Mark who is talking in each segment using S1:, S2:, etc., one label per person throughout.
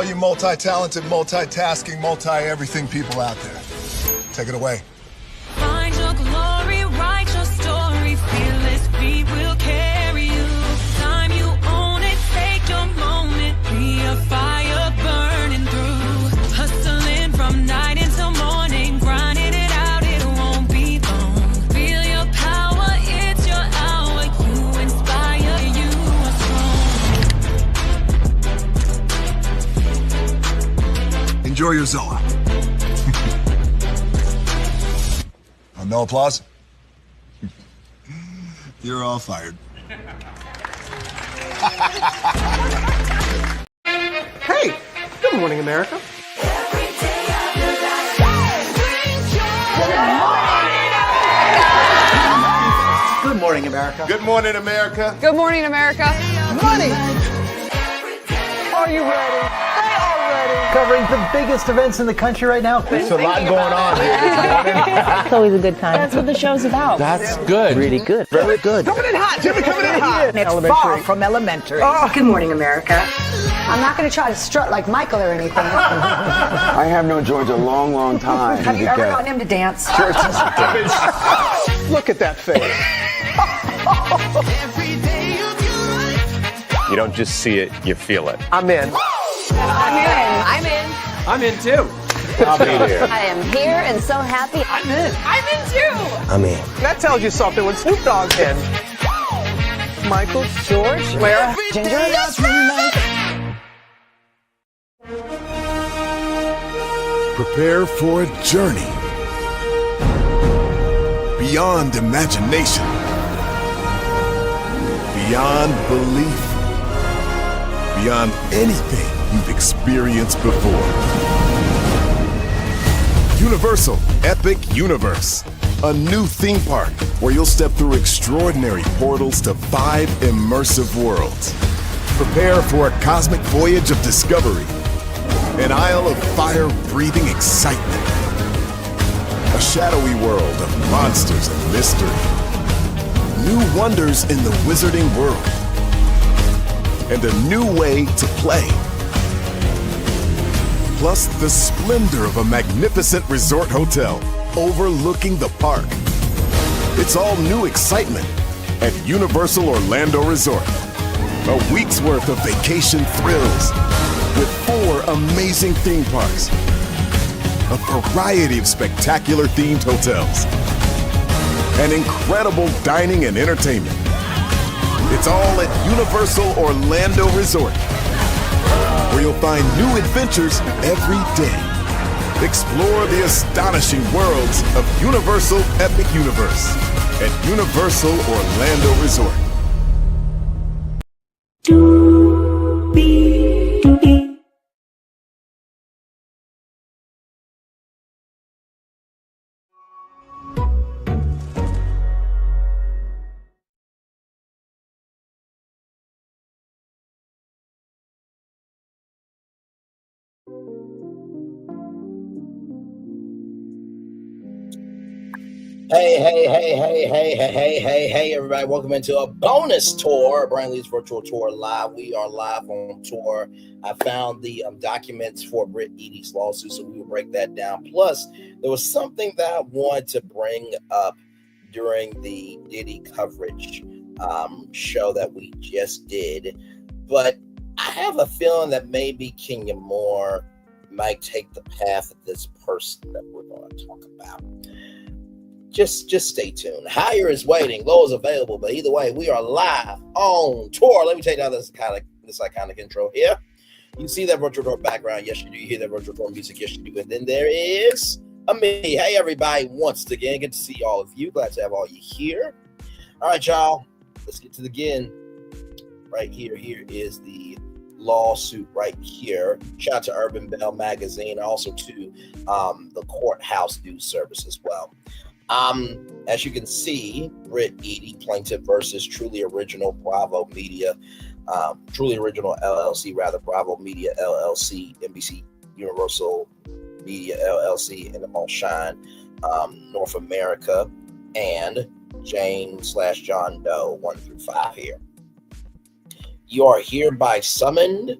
S1: all you multi-talented, multitasking, multi-everything people out there. Take it away.
S2: Find your glory, write your story, fearless feet will carry you. Time you own it, take your moment, be a fire burning through. Hustling from night until morning, grinding it out, it won't be long. Feel your power, it's your hour, you inspire, you are strong.
S1: Enjoy your Zoa. No applause? You're all fired.
S3: Hey, good morning, America. Good morning, America.
S4: Good morning, America.
S5: Good morning, America.
S3: Money. Are you ready? They are ready. Covering the biggest events in the country right now.
S4: There's a lot going on here this morning.
S6: It's always a good time.
S7: That's what the show's about.
S4: That's good.
S6: Really good.
S4: Very good.
S3: Coming in hot. Jimmy coming in hot.
S7: It's far from elementary.
S3: Oh,
S7: good morning, America.
S8: I'm not going to try to strut like Michael or anything.
S9: I have known George a long, long time.
S7: Have you ever gotten him to dance?
S3: look at that face.
S10: You don't just see it, you feel it.
S3: I'm in.
S5: I'm in. I'm in.
S3: I'm in too.
S4: I'll be here.
S6: I am here and so happy.
S3: I'm in.
S5: I'm in too.
S9: I'm in.
S3: That tells you something when Snoop Dogg's in. Michael, George, where?
S7: Ginger.
S1: Prepare for a journey beyond imagination, beyond belief, beyond anything you've experienced before. Universal Epic Universe, a new theme park where you'll step through extraordinary portals to 5 immersive worlds. Prepare for a cosmic voyage of discovery, an isle of fire-breathing excitement, a shadowy world of monsters and mystery, new wonders in the wizarding world, and a new way to play. Plus the splendor of a magnificent resort hotel overlooking the park. It's all new excitement at Universal Orlando Resort. A week's worth of vacation thrills with 4 amazing theme parks, a variety of spectacular themed hotels, and incredible dining and entertainment. It's all at Universal Orlando Resort, where you'll find new adventures every day. Explore the astonishing worlds of Universal Epic Universe at Universal Orlando Resort.
S11: Hey, everybody. Welcome into a bonus tour, Braylon Lee's virtual tour live. We are live on tour. I found the documents for Brit Eady's lawsuit, so we will break that down. Plus, there was something that I wanted to bring up during the Diddy coverage show that we just did. But I have a feeling that maybe Kenya Moore might take the path of this person that we're going to talk about. Just stay tuned. Higher is waiting, low is available, but either way, we are live on tour. Let me take down this iconic intro here. You see that virtual tour background? Yes, you do. You hear that virtual tour music? Yes, you do. And then there is me. Hey, everybody! Once again, good to see all of you. Glad to have all you here. All right, y'all. Let's get to the begin. Right here. Here is the lawsuit right here. Shout out to Urban Bell Magazine, also to the Courthouse News Service as well. As you can see, Brit Eady, plaintiff versus Truly Original Bravo Media, Truly Original LLC, Bravo Media LLC, NBC Universal Media LLC, and All Shine, North America, and Jane/John Doe 1 through 5 here. You are hereby summoned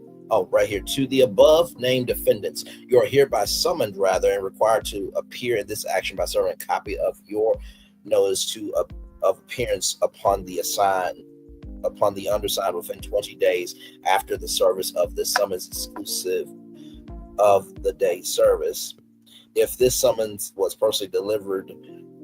S11: right here. To the above named defendants, you are hereby summoned, and required to appear in this action by serving a copy of your notice of appearance upon the undersigned within 20 days after the service of this summons, exclusive of the day's service. If this summons was personally delivered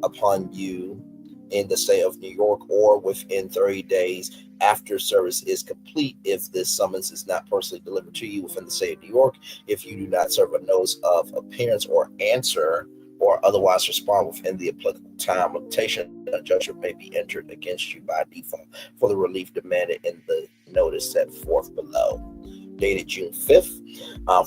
S11: upon you in the state of New York, or within 30 days after service is complete, if this summons is not personally delivered to you within the state of New York, if you do not serve a notice of appearance or answer or otherwise respond within the applicable time limitation, a judgment may be entered against you by default for the relief demanded in the notice set forth below. Dated June 5th,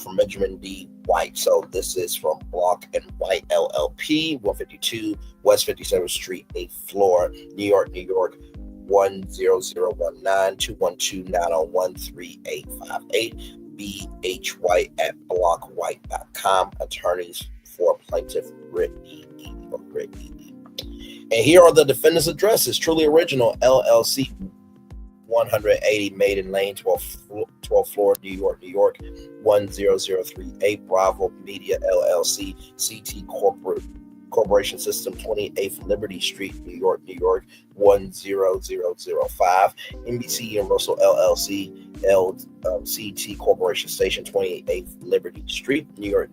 S11: from Benjamin D. White. So this is from Block and White LLP, 152 West 57th Street, 8th floor, New York, 10019 212-901-3858. B.H. White at blockwhite.com. Attorneys for plaintiff Brit Eady or Brit Eady. And here are the defendant's addresses. Truly Original LLC, 180 Maiden Lane, 12th floor, New York, 10038. Bravo Media LLC, CT Corporation System, 28th Liberty Street, New York, 10005. NBC Universal LLC, CT Corporation Station, 28th Liberty Street, New York,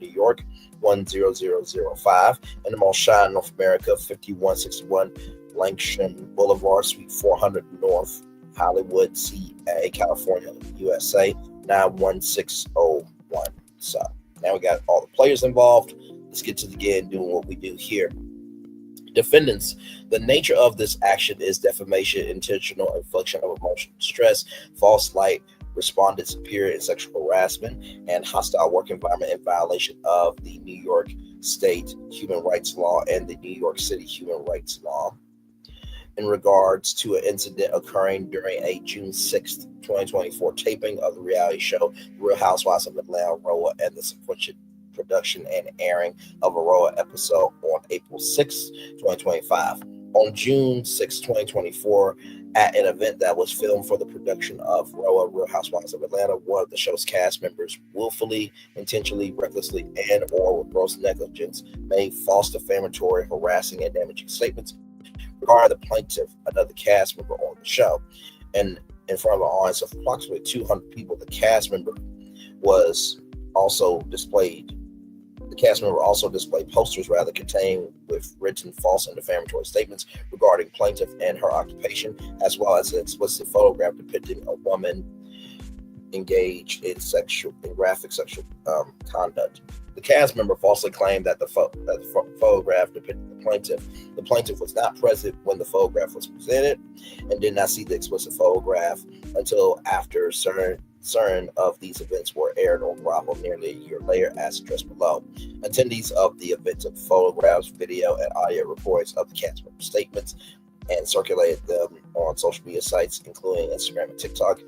S11: 10005. And the Shine North America, 5161 Langshan Boulevard, Suite 400 North, Hollywood, CA, California, USA, 91601. So now we got all the players involved. Let's get to doing what we do here. Defendants, the nature of this action is defamation, intentional infliction of emotional distress, false light, respondent superior, and sexual harassment, and hostile work environment in violation of the New York State human rights law and the New York City human rights law. In regards to an incident occurring during a June 6th, 2024 taping of the reality show Real Housewives of Atlanta, Roa, and the subsequent production and airing of a Roa episode on April 6th, 2025. On June 6, 2024, at an event that was filmed for the production of Roa, Real Housewives of Atlanta, one of the show's cast members willfully, intentionally, recklessly, and or with gross negligence made false, defamatory, harassing, and damaging statements regarding the plaintiff, another cast member on the show. And in front of an audience of approximately 200 people, the cast member also displayed posters containing with written false and defamatory statements regarding plaintiff and her occupation, as well as an explicit photograph depicting a woman engaged in graphic sexual conduct. The cast member falsely claimed that the photograph depicted the plaintiff. The plaintiff was not present when the photograph was presented and did not see the explicit photograph until after certain of these events were aired on Bravo nearly a year later, as addressed below. Attendees of the event took photographs, video, and audio recordings of the cast member statements and circulated them on social media sites, including Instagram and TikTok.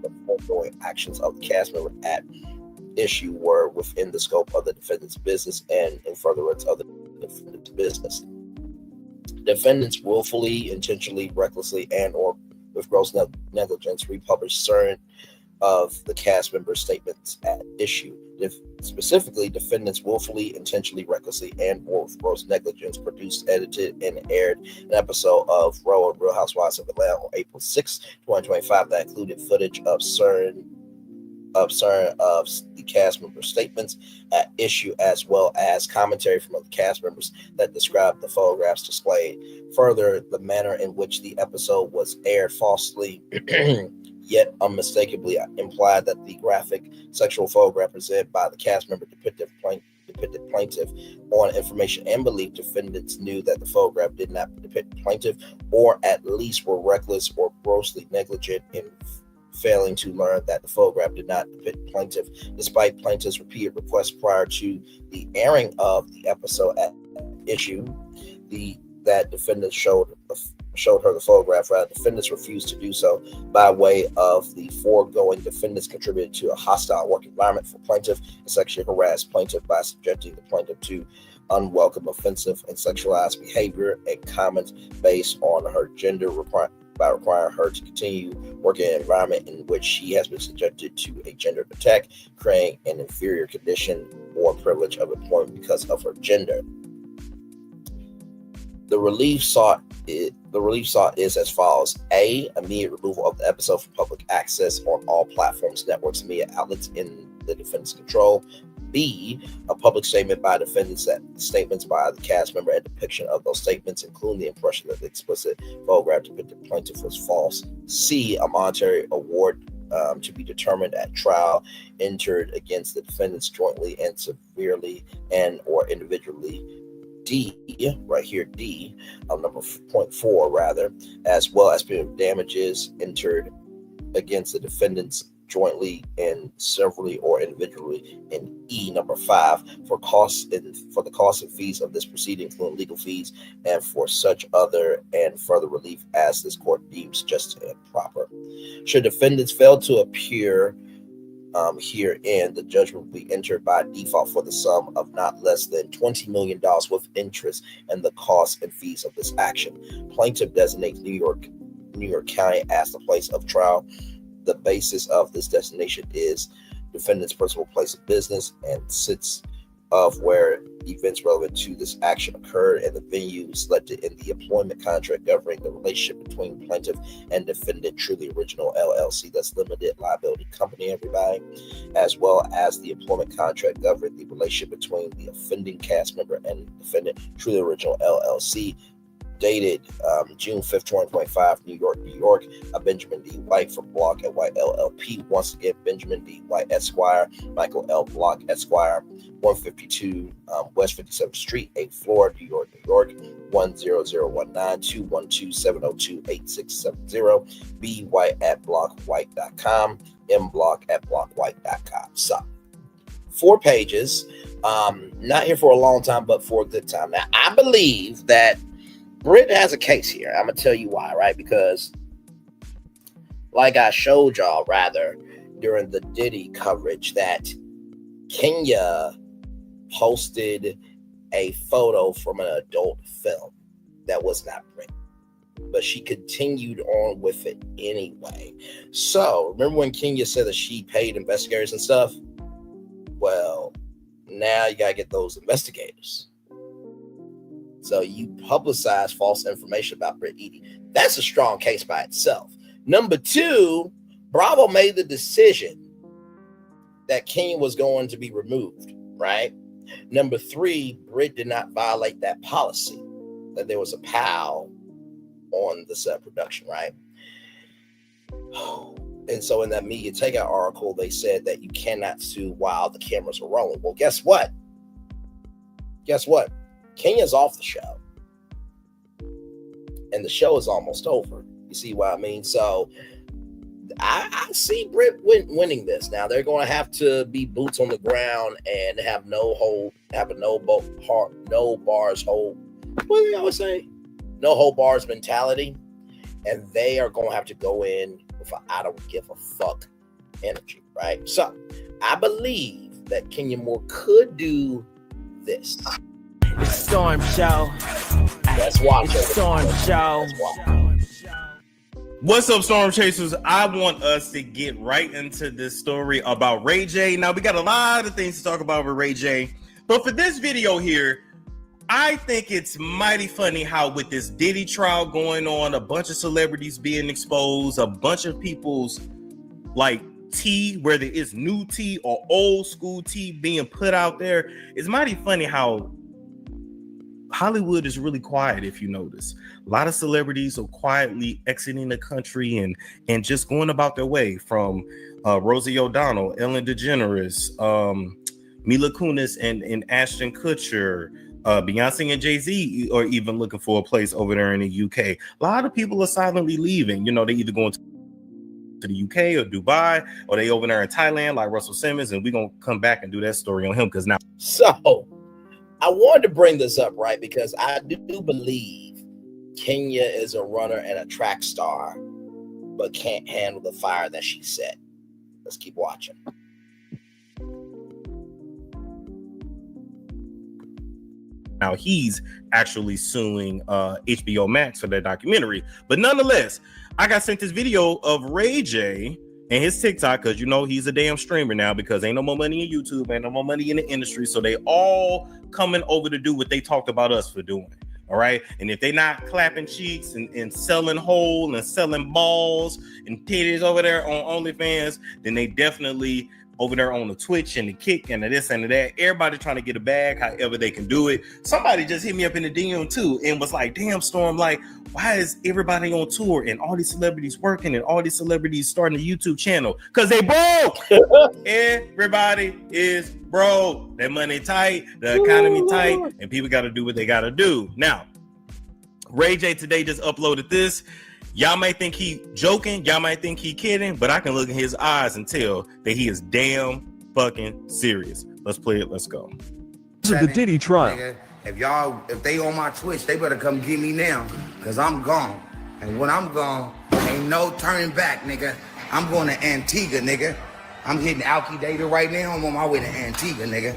S11: The ongoing actions of the cast member at issue were within the scope of the defendant's business and in furtherance of the defendant's business. Defendants willfully, intentionally, recklessly, and or with gross negligence republished certain of the cast member statements at issue. Specifically, defendants willfully, intentionally, recklessly, and or with gross negligence produced, edited, and aired an episode of Real Housewives of Atlanta on April 6, 2025 that included footage of certain of the cast member statements at issue, as well as commentary from other cast members that described the photographs displayed. Further, the manner in which the episode was aired falsely yet unmistakably implied that the graphic sexual photograph presented by the cast member depicted plaintiff. On information and belief, defendants knew that the photograph did not depict plaintiff, or at least were reckless or grossly negligent in failing to learn that the photograph did not depict plaintiff, despite plaintiff's repeated requests prior to the airing of the episode at issue. That defendant showed her the photograph. Rather, defendants refused to do so. By way of the foregoing, defendants contributed to a hostile work environment for plaintiff and sexually harassed plaintiff by subjecting the plaintiff to unwelcome, offensive, and sexualized behavior and comments based on her gender by requiring her to continue working in an environment in which she has been subjected to a gender attack, creating an inferior condition or privilege of employment because of her gender. The relief sought is as follows: A, immediate removal of the episode from public access on all platforms, networks, and media outlets in the defendant's control. B, a public statement by defendants that statements by the cast member and depiction of those statements, including the impression that the explicit photograph depicted plaintiff was false. C, a monetary award to be determined at trial entered against the defendants jointly and severely and or individually. D, right here, D, number 0.4 rather, as well as punitive damages entered against the defendants jointly and severally or individually. And E, number 5, for the costs and fees of this proceeding, including legal fees, and for such other and further relief as this court deems just and proper. Should defendants fail to appear herein, the judgment will be entered by default for the sum of not less than $20 million with interest and the costs and fees of this action. Plaintiff designates New York County as the place of trial. The basis of this designation is defendant's principal place of business and sits of where events relevant to this action occurred, and the venue selected in the employment contract governing the relationship between plaintiff and defendant, Truly Original LLC, that's limited liability company, everybody, as well as the employment contract governing the relationship between the offending cast member and defendant, Truly Original LLC, dated June 5th, 2025, New York, Benjamin D. White from Block at White LLP. Once again, Benjamin D. White Esquire, Michael L. Block Esquire, 152 West 57th Street, 8th floor, New York, 10019-212-702-8670. B. White at blockwhite.com, M. Block at blockwhite.com. So, 4 pages. Not here for a long time, but for a good time. Now, I believe that Brit has a case here. I'm going to tell you why, right? Because like I showed y'all rather during the Diddy coverage, that Kenya posted a photo from an adult film that was not Brit, but she continued on with it anyway. So remember when Kenya said that she paid investigators and stuff? Well, now you got to get those investigators. So you publicize false information about Brit Eady. That's a strong case by itself. Number 2, Bravo made the decision that Kenya was going to be removed, right? Number 3, Brit did not violate that policy, that there was a POW on the set production, right? And so in that media takeout article, they said that you cannot sue while the cameras are rolling. Well, guess what? Kenya's off the show. And the show is almost over. You see what I mean? So I see Brit winning this. Now they're going to have to be boots on the ground and have no hold bars mentality. And they are going to have to go in with an I don't give a fuck energy, right? So I believe that Kenya Moore could do this.
S12: It's Storm Show.
S11: Let's watch it.
S12: It's Storm Show.
S13: What's up, Storm Chasers? I want us to get right into this story about Ray J. Now, we got a lot of things to talk about with Ray J, but for this video here, I think it's mighty funny how with this Diddy trial going on, a bunch of celebrities being exposed, a bunch of people's like tea, whether it's new tea or old school tea being put out there. It's mighty funny how Hollywood is really quiet, if you notice. A lot of celebrities are quietly exiting the country and just going about their way, from Rosie O'Donnell, Ellen DeGeneres, Mila Kunis and Ashton Kutcher, Beyonce and Jay-Z are even looking for a place over there in the UK. A lot of people are silently leaving. You know, they either going to the UK or Dubai, or they over there in Thailand like Russell Simmons, and we're going to come back and do that story on him because now.
S11: So I wanted to bring this up, right? Because I do believe Kenya is a runner and a track star, but can't handle the fire that she set. Let's keep watching.
S13: now he's actually suing HBO Max for that documentary. But nonetheless, I got sent this video of Ray J and his TikTok, because you know he's a damn streamer now, because ain't no more money in YouTube, ain't no more money in the industry, so they all coming over to do what they talked about us for doing. All right, and if they not clapping cheeks and selling whole and selling balls and titties over there on OnlyFans, then they definitely over there on the Twitch and the Kick and the this and the that. Everybody trying to get a bag however they can do it. Somebody just hit me up in the DM too and was like, damn, Storm, like, why is everybody on tour and all these celebrities working and all these celebrities starting a YouTube channel? Because they broke. Everybody is broke. Their money tight, the economy tight, and people got to do what they got to do. Now, Ray J today just uploaded this. Y'all might think he joking, y'all might think he kidding, but I can look in his eyes and tell that he is damn fucking serious. Let's play it. Let's go.
S14: This is the Diddy trial.
S9: Nigga, if they on my Twitch, they better come get me now, because I'm gone. And when I'm gone, ain't no turning back, nigga. I'm going to Antigua, nigga. I'm hitting Alki-Data right now. I'm on my way to Antigua, nigga.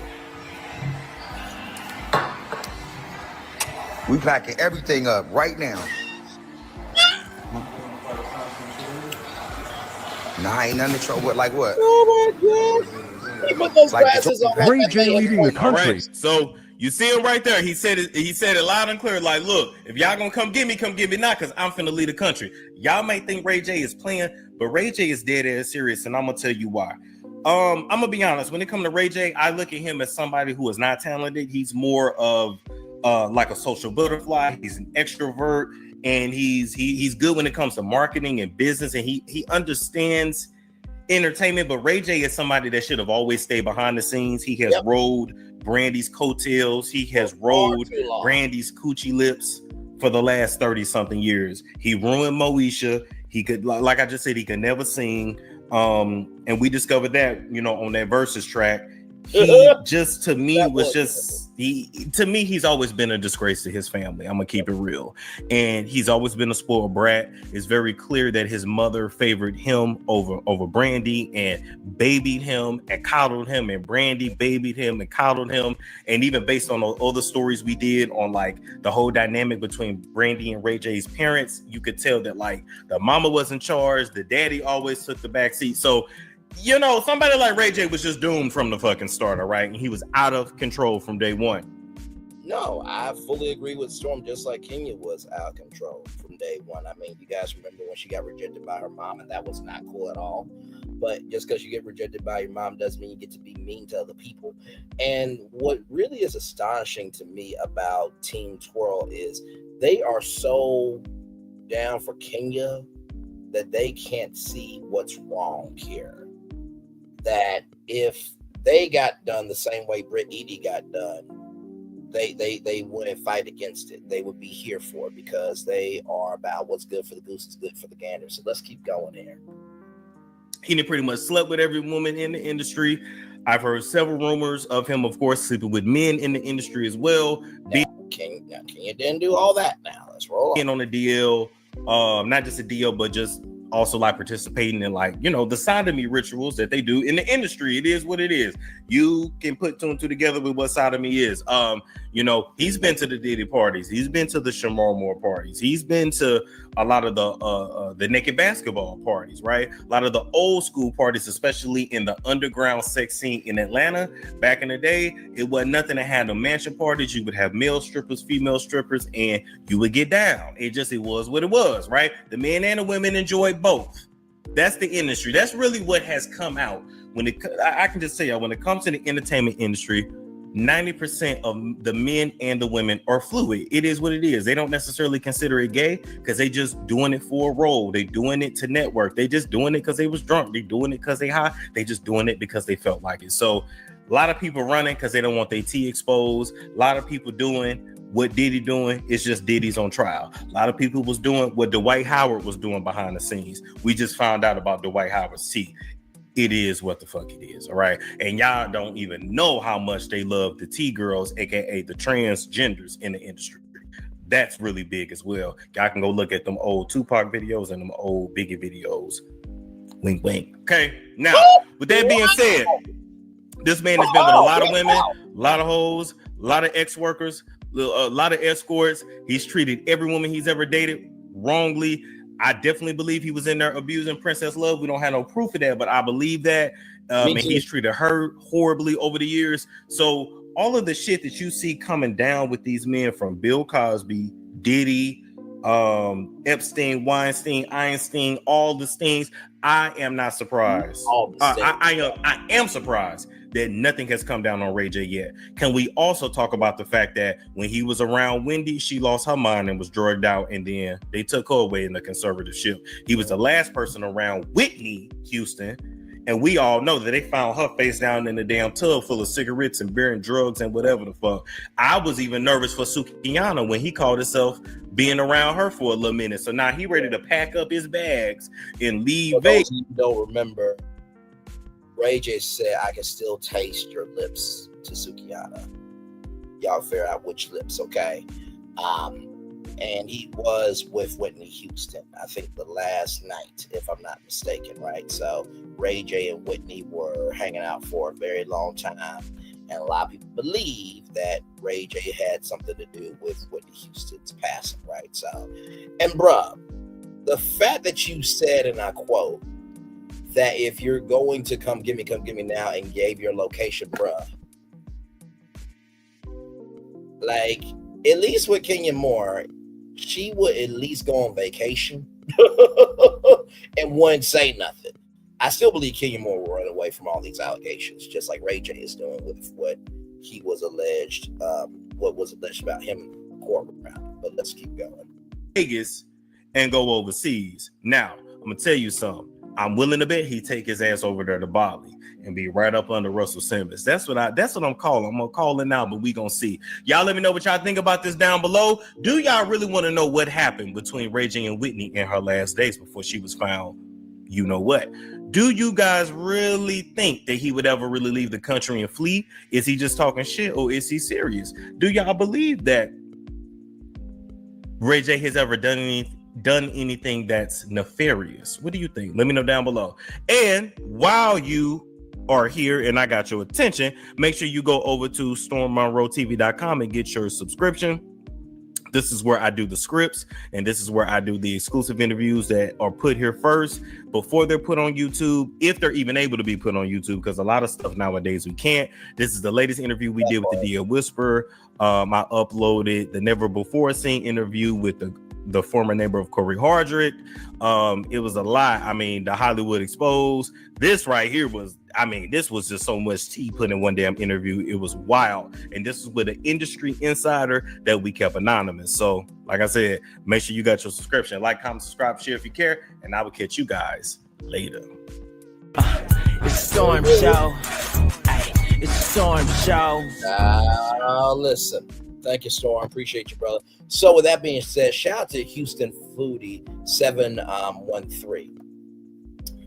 S9: We packing everything up right now. Nah, ain't nothing to trouble with. Like what?
S11: Oh my God! He put those glasses on.
S14: Ray J leading the country.
S13: Right. So you see him right there. He said it. He said it loud and clear. Like, look, if y'all gonna come get me now, because I'm finna lead the country. Y'all might think Ray J is playing, but Ray J is dead ass serious, and I'm gonna tell you why. I'm gonna be honest. When it comes to Ray J, I look at him as somebody who is not talented. He's more of like a social butterfly. He's an extrovert. And he's good when it comes to marketing and business, and he understands entertainment. But Ray J is somebody that should have always stayed behind the scenes. He has rode Brandy's coattails. He has rode Brandy's coochie lips for the last 30-something years. He ruined Moesha. He could, like I just said, he could never sing. And we discovered that, you know, on that Versus track. He just, to me, was just, he's always been a disgrace to his family. I'm gonna keep it real. And he's always been a spoiled brat. It's very clear that his mother favored him over Brandy and babied him and coddled him, and Brandy babied him and coddled him. And even based on all the stories we did on like the whole dynamic between Brandy and Ray J's parents, you could tell that like the mama was in charge, the daddy always took the back seat. So, you know, somebody like Ray J was just doomed from the fucking start, all right? And he was out of control from day one.
S11: No, I fully agree with Storm, just like Kenya was out of control from day one. I mean, you guys remember when she got rejected by her mom, and that was not cool at all. But just because you get rejected by your mom doesn't mean you get to be mean to other people. And what really is astonishing to me about Team Twirl is they are so down for Kenya that they can't see what's wrong here. That if they got done the same way Brit Eady got done, they wouldn't fight against it. They would be here for it because they are about what's good for the goose is good for the gander. So let's keep going here.
S13: He pretty much slept with every woman in the industry. I've heard several rumors of him, of course, sleeping with men in the industry as well.
S11: Kenya didn't do all that. Now let's roll
S13: on a DL, not just a deal, but just also like participating in like, you know, the sodomy rituals that they do in the industry. It is what it is. You can put two and two together with what sodomy is. You know, he's been to the Diddy parties. He's been to the Shamar Moore parties. He's been to a lot of the naked basketball parties, right? A lot of the old school parties, especially in the underground sex scene in Atlanta. Back in the day, it wasn't nothing to have the mansion parties. You would have male strippers, female strippers, and you would get down. It was what it was, right? The men and the women enjoyed both. That's the industry. That's really what has come out. I can just tell you, when it comes to the entertainment industry, 90% of the men and the women are fluid. It is what it is. They don't necessarily consider it gay because they just doing it for a role. They doing it to network. They just doing it because they was drunk. They doing it because they high. They just doing it because they felt like it. So a lot of people running because they don't want their tea exposed. A lot of people doing what Diddy doing. It's just Diddy's on trial. A lot of people was doing what Dwight Howard was doing behind the scenes. We just found out about Dwight Howard's tea. It is what the fuck it is, all right? And y'all don't even know how much they love the T-girls, aka the transgenders in the industry. That's really big as well. Y'all can go look at them old Tupac videos and them old Biggie videos. Wink, wink. Okay, now, with that being said, this man has been with a lot of women, a lot of hoes, a lot of ex-workers, a lot of escorts. He's treated every woman he's ever dated wrongly. I definitely believe he was in there abusing Princess Love. We don't have no proof of that, but I believe that. And he's treated her horribly over the years. So all of the shit that you see coming down with these men, from Bill Cosby, Diddy, Epstein, Weinstein, Einstein, all the things, I am not surprised. I am surprised that nothing has come down on Ray J yet. Can we also talk about the fact that when he was around Wendy, she lost her mind and was drugged out, and then they took her away in the conservatorship. He was the last person around Whitney Houston, and we all know that they found her face down in the damn tub full of cigarettes and beer and drugs and whatever the fuck. I was even nervous for Sukihana when he called himself being around her for a little minute. So now he ready to pack up his bags and leave Vegas.
S11: You don't remember, Ray J said, "I can still taste your lips" to Sukihana. Y'all figure out which lips, okay? And he was with Whitney Houston, I think the last night, if I'm not mistaken, right? So Ray J and Whitney were hanging out for a very long time. And a lot of people believe that Ray J had something to do with Whitney Houston's passing, right? So, and bruh, the fact that you said, and I quote, that if you're going to come get me now, and gave your location, bruh. Like, at least with Kenya Moore, she would at least go on vacation and wouldn't say nothing. I still believe Kenya Moore will run away from all these allegations, just like Ray J is doing with what he was alleged, what was alleged about him in the courtroom. But let's keep going.
S13: Vegas and go overseas. Now, I'm gonna tell you something. I'm willing to bet he take his ass over there to Bali and be right up under Russell Simmons. That's what I'm calling. I'm gonna call it now, but we gonna see. Y'all let me know what y'all think about this down below. Do y'all really want to know what happened between Ray J and Whitney in her last days before she was found? You know what? Do you guys really think that he would ever really leave the country and flee? Is he just talking shit, or is he serious? Do y'all believe that Ray J has ever done anything that's nefarious? What do you think? Let me know down below. And while you are here and I got your attention, make sure you go over to stormmonroetv.com and get your subscription. This is where I do the scripts, and this is where I do the exclusive interviews that are put here first before they're put on YouTube, if they're even able to be put on YouTube, because a lot of stuff nowadays we can't. This is the latest interview we did with the Dia Whisperer. I uploaded the Never Before Seen interview with the former neighbor of Corey Hardrick. It was a lot. I mean, the Hollywood Exposed. This right here was, this was just so much tea put in one damn interview. It was wild. And this was with an industry insider that we kept anonymous. So, like I said, make sure you got your subscription. Like, comment, subscribe, share if you care. And I will catch you guys later.
S12: It's Storm Show. It's Storm Show.
S11: Listen. Thank you, Storm. Appreciate you, brother. So with that being said, shout out to Houston Foodie 713.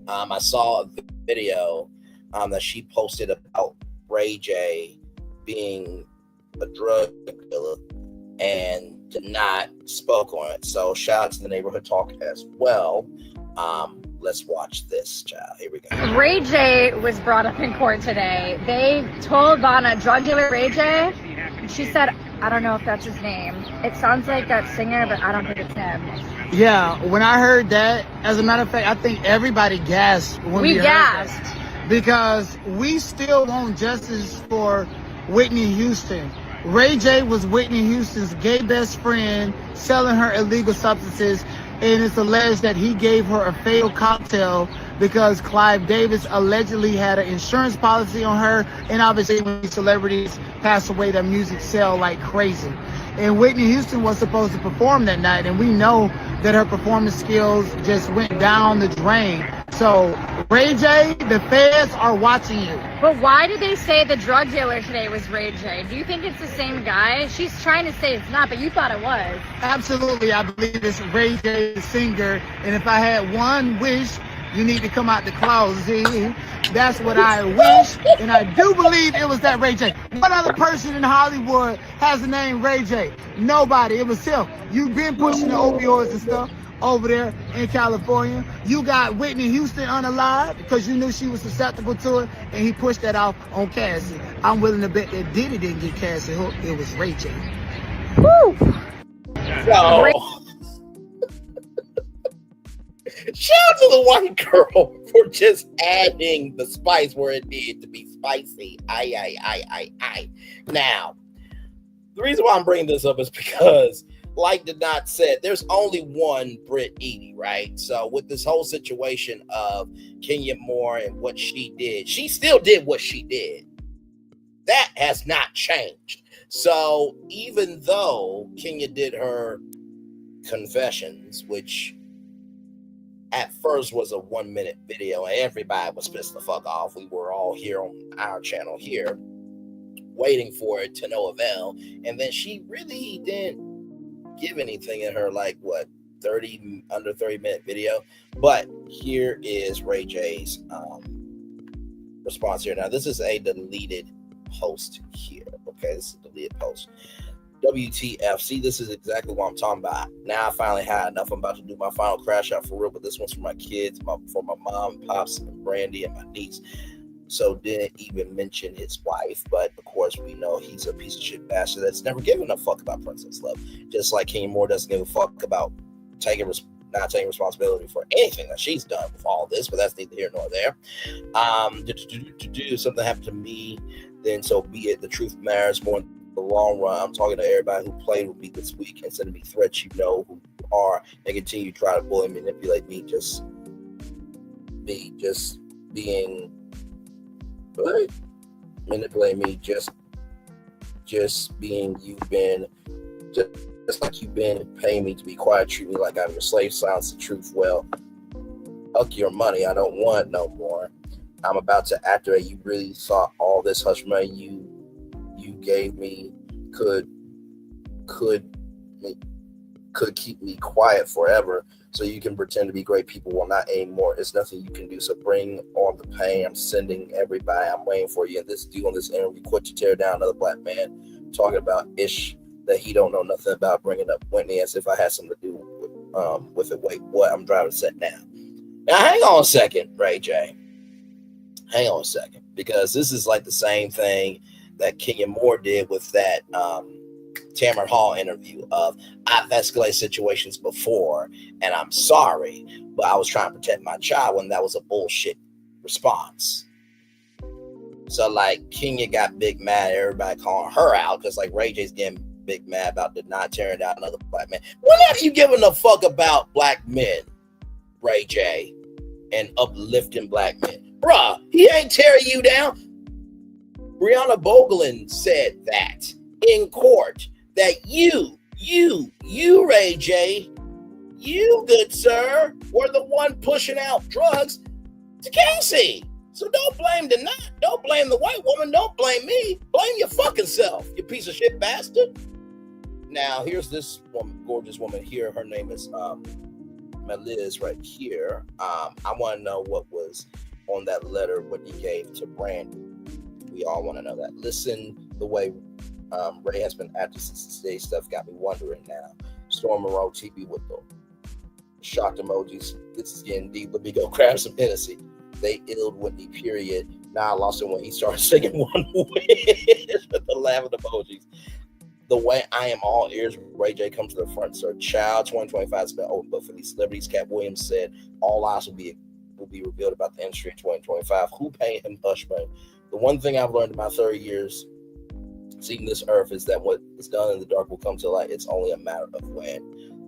S11: I saw a video that she posted about Ray J being a drug dealer and did not spoke on it. So shout out to the Neighborhood Talk as well. Let's watch this, child. Here we go.
S15: Ray J was brought up in court today. They told Donna, drug dealer Ray J. She said, I don't know if that's his name. It sounds like that singer, but I don't think it's him.
S16: Yeah, when I heard that, as a matter of fact, I think everybody gasped when we gasped heard that, because we still want justice for Whitney Houston. Ray J was Whitney Houston's gay best friend, selling her illegal substances, and it's alleged that he gave her a fatal cocktail because Clive Davis allegedly had an insurance policy on her, and obviously when celebrities pass away, their music sell like crazy. And Whitney Houston was supposed to perform that night, and we know that her performance skills just went down the drain. So, Ray J, the feds are watching you.
S15: But why did they say the drug dealer today was Ray J? Do you think it's the same guy? She's trying to say it's not, but you thought it was.
S16: Absolutely, I believe it's Ray J, the singer, and if I had one wish, you need to come out the closet. That's what I wish, and I do believe it was that Ray J. What other person in Hollywood has the name Ray J? Nobody. It was him. You've been pushing the opioids and stuff over there in California. You got Whitney Houston unalive because you knew she was susceptible to it, and he pushed that off on Cassie. I'm willing to bet that Diddy didn't get Cassie hooked. It was Ray J.
S15: Woo!
S11: So, shout out to the white girl for just adding the spice where it needed to be spicy. Aye. Now, the reason why I'm bringing this up is because, like Denat said, there's only one Brit Eady, right? So with this whole situation of Kenya Moore and what she did, she still did what she did. That has not changed. So even though Kenya did her confessions, which at first was a 1-minute video, and everybody was pissed the fuck off. We were all here on our channel here, waiting for it to no avail. And then she really didn't give anything in her, like, what, under 30-minute video. But here is Ray J's response here. Now, this is a deleted post here. Okay, this is a deleted post. WTF. See, this is exactly what I'm talking about. Now I finally had enough. I'm about to do my final crash out for real, but this one's for my kids, for my mom, pops, and Brandy, and my niece. So didn't even mention his wife, but of course we know he's a piece of shit bastard that's never given a fuck about Princess Love. Just like Kenya Moore doesn't give a fuck about not taking responsibility for anything that she's done with all this, but that's neither here nor there. Something happened to me, then so be it. The truth matters more in the long run. I'm talking to everybody who played with me this week and sending me threats. You know who you are, and continue to try to bully and manipulate me. Just being manipulate me. Just being you've been just like you've been paying me to be quiet, treat me like I'm your slave. Silence the truth. Well, fuck your money. I don't want it no more. I'm about to activate. You really thought all this hush money you gave me could keep me quiet forever, so you can pretend to be great people? Well, not anymore. It's nothing you can do. So bring on the pain. I'm sending everybody. I'm waiting for you. And this dude on this interview quit to tear down another black man, talking about ish that he don't know nothing about, bringing up Whitney as if I had something to do with it. Wait, what? I'm driving set now. Now, hang on a second, Ray J. Hang on a second, because this is like the same thing that Kenya Moore did with that Tamron Hall interview of, I've escalated situations before and I'm sorry, but I was trying to protect my child, when that was a bullshit response. So like Kenya got big mad, everybody calling her out, just like Ray J's getting big mad about not tearing down another black man. When have you given a fuck about black men, Ray J, and uplifting black men? Bruh, he ain't tearing you down. Brianna Bogelin said that in court, that you, Ray J, you, good sir, were the one pushing out drugs to Casey. So don't blame the not. Don't blame the white woman. Don't blame me. Blame your fucking self, you piece of shit bastard. Now, here's this woman, gorgeous woman here. Her name is Liz right here. I want to know what was on that letter, what he gave to Brandy. We all want to know that. Listen, the way Ray has been acting since today's stuff got me wondering now. Storm Monroe TV with the shocked emojis. This is getting deep. Let me go grab some Hennessy. They illed Whitney, period. Now I lost him when he started singing One Wish with the laughing emojis. The way I am all ears, Ray J comes to the front, sir. Child, 2025 has been open, but for these celebrities, Cat Williams said all eyes will be revealed about the industry in 2025. Who paying him hush money? The one thing I've learned in my 30 years seeing this earth is that what is done in the dark will come to light. It's only a matter of when.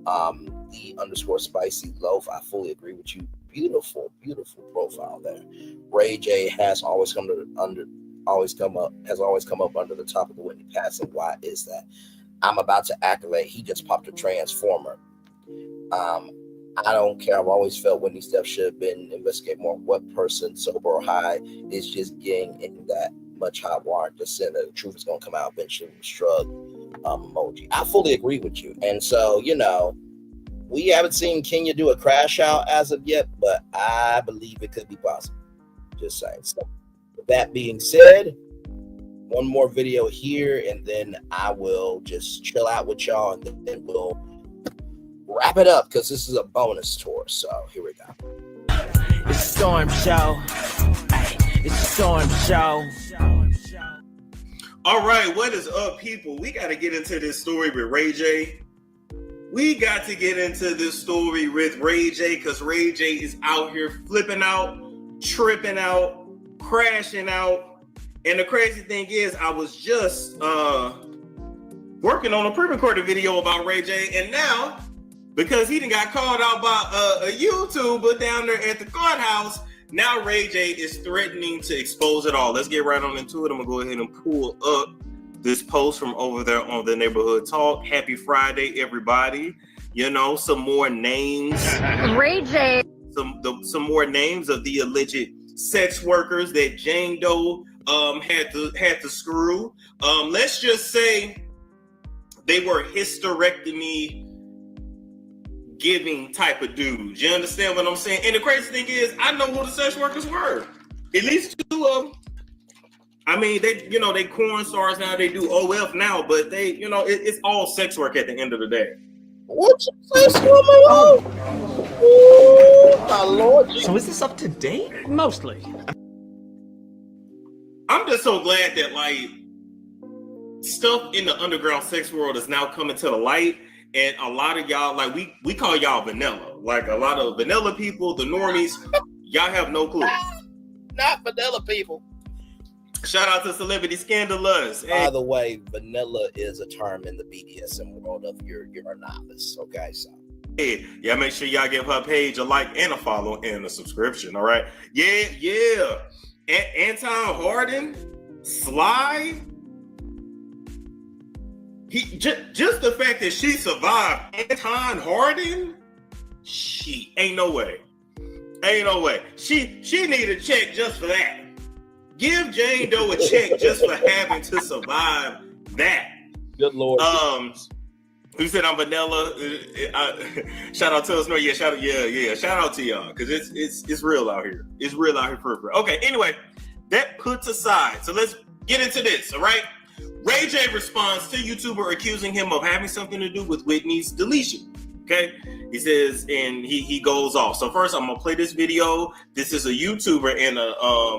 S11: The_spicy loaf. I fully agree with you. Beautiful, beautiful profile there. Ray J has always come up under the top of the Whitney passing. Why is that? I'm about to activate. He just popped a transformer. I don't care. I've always felt Whitney Steph should have been investigated more. What person, sober or high, is just getting in that much hot water, just saying that the truth is going to come out eventually. Shrug emoji. I fully agree with you. And so, we haven't seen Kenya do a crash out as of yet, but I believe it could be possible. Just saying. So, with that being said, one more video here, and then I will just chill out with y'all, and then we'll wrap it up, because this is a bonus tour. So here we go.
S12: It's a storm show. It's a storm show.
S13: All right, what is up, people? We got to get into this story with Ray J. We got to get into this story with Ray J because Ray J is out here flipping out, tripping out, crashing out. And the crazy thing is, I was just working on a pre-recorded video about Ray J, and now, because he done got called out by a YouTuber down there at the courthouse, now Ray J is threatening to expose it all. Let's get right on into it. I'm going to go ahead and pull up this post from over there on the Neighborhood Talk. Happy Friday, everybody. You know, some more names.
S15: Ray J.
S13: Some more names of the alleged sex workers that Jane Doe had to screw. Let's just say they were hysterectomy giving type of dudes. You understand what I'm saying? And the crazy thing is, I know who the sex workers were. At least two of them. I mean, they corn stars now. They do OF now, but they, it's all sex work at the end of the day.
S11: What you say, oh my Lord.
S12: So is this up to date? Mostly.
S13: I'm just so glad that like stuff in the underground sex world is now coming to the light. And a lot of y'all, like we call y'all vanilla. Like a lot of vanilla people, the normies, y'all have no clue.
S11: Not vanilla people.
S13: Shout out to Celebrity Scandalous.
S11: By the way, vanilla is a term in the BDSM world of you're a novice. Okay, so.
S13: Yeah, make sure y'all give her page a like and a follow and a subscription. All right. Yeah. Anton Harden, Sly. He just the fact that she survived Anton Harden, she ain't no way. She need a check just for that. Give Jane Doe a check just for having to survive that.
S11: Good Lord.
S13: Who said I'm vanilla? Shout out to us. No, yeah. Shout out to y'all because it's real out here. It's real out here for real. Okay. Anyway, that put aside. So let's get into this. All right. Ray J responds to YouTuber accusing him of having something to do with Whitney's deletion. Okay, he says, and he goes off. So first, I'm gonna play this video. This is a YouTuber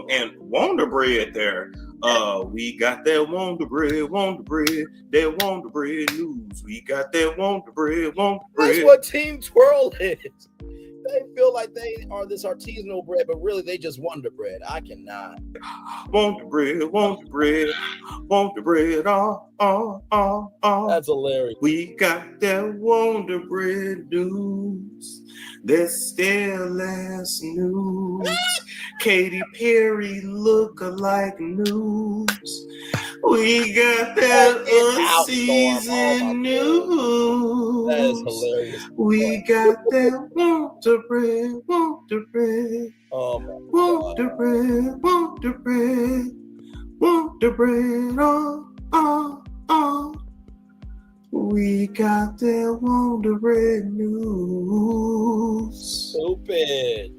S13: and Wonder Bread there. We got that Wonder Bread news. We got that Wonder Bread.
S11: That's what Team Twirl is. They feel like they are this artisanal bread, but really they just Wonder Bread. I cannot.
S13: Wonder Bread.
S11: That's hilarious.
S13: We got that Wonder Bread news. That's still last news. Katy Perry look-alike news. We got that unseasoned news.
S11: That is hilarious.
S13: We got that Wonder Bread.
S11: Oh my
S13: Wonder Bread. We got that Wonder Bread news.
S11: Stupid.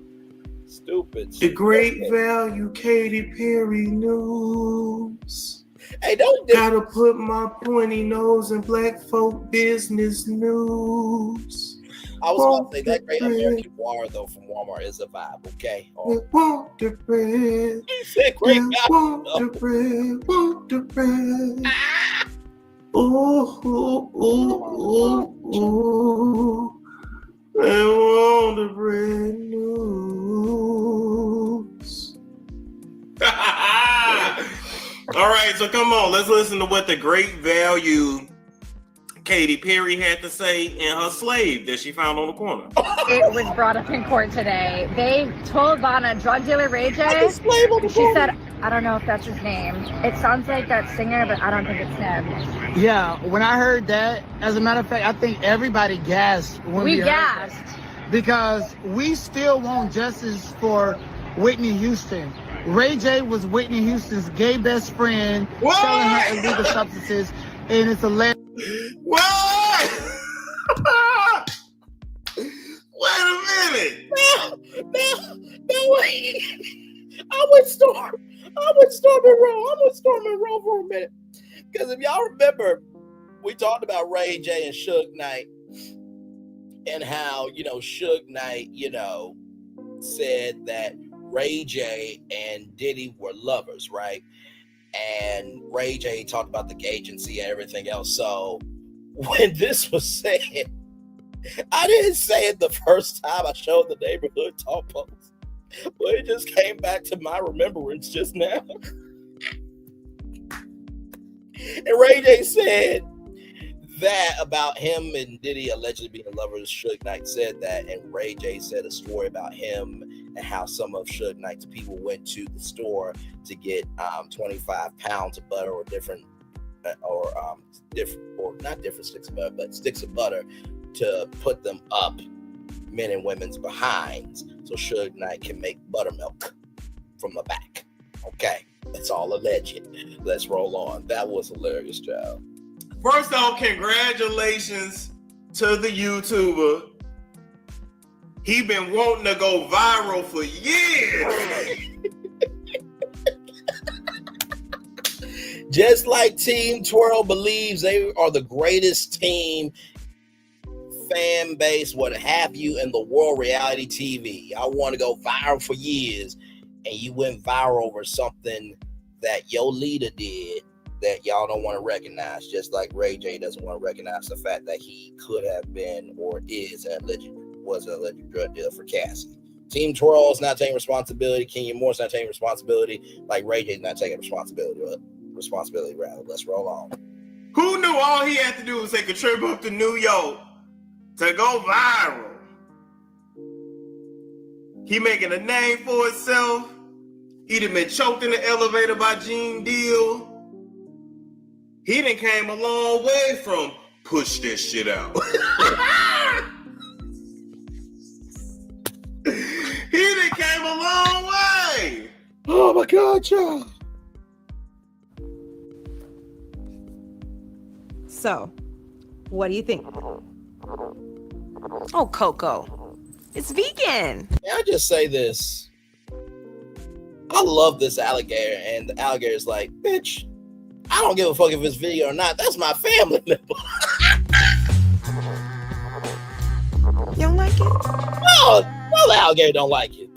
S13: The great value Katy Perry news.
S11: Hey, don't
S13: gotta put my pointy nose in black folk business news.
S11: I was about to say that great American War though from Walmart is a vibe, okay?
S13: Wonder Bread.
S11: He said great
S13: Wonder Bread. Ooh. And Wonder Bread news. All right, so come on, let's listen to what the great value Katy Perry had to say in her slave that she found on the corner.
S15: It was brought up in court today. They told Vanna drug dealer Ray J. She said, I don't know if that's his name. It sounds like that singer, but I don't think it's him.
S16: Yeah, when I heard that, as a matter of fact, I think everybody gasped when we
S15: gasped.
S16: Heard that. Because we still want justice for Whitney Houston. Ray J was Whitney Houston's gay best friend, selling her illegal substances, and it's hilarious.
S13: What? Wait a minute.
S11: No, wait. I would storm Monroe for a minute. Because if y'all remember, we talked about Ray J and Suge Knight and how, Suge Knight, said that Ray J and Diddy were lovers, right? and Ray J talked about the agency and everything else. So when this was said, I didn't say it the first time I showed the neighborhood talk post, but it just came back to my remembrance just now. And Ray J said that about him and Diddy allegedly being lovers. Suge Knight said that, and Ray J said a story about him and how some of Suge Knight's people went to the store to get 25 pounds of butter or different not different sticks of butter, but sticks of butter to put them up men and women's behinds so Suge Knight can make buttermilk from the back. Okay, that's all alleged. Let's roll on. That was hilarious, child.
S13: First off, congratulations to the YouTuber. He been wanting to go viral for years.
S11: Just like Team Twirl believes they are the greatest team, fan base, what have you, in the world reality TV. I want to go viral for years, and you went viral over something that your leader did that y'all don't want to recognize, just like Ray J doesn't want to recognize the fact that he could have been or is an alleged drug dealer for Cassie. Team Twirl is not taking responsibility. Kenya Moore's not taking responsibility. Like Ray J's not taking responsibility. Rather. Let's roll on.
S13: Who knew all he had to do was take a trip up to New York to go viral? He making a name for himself. He done been choked in the elevator by Gene Deal. He done came a long way from push this shit out. He done came a long way.
S11: Oh my God, y'all.
S17: So, what do you think? Oh, Coco, it's vegan.
S11: May I just say this? I love this alligator, and the alligator's like, bitch, I don't give a fuck if it's vegan or not. That's my family member.
S17: You don't like it?
S11: No, the alligator don't like it.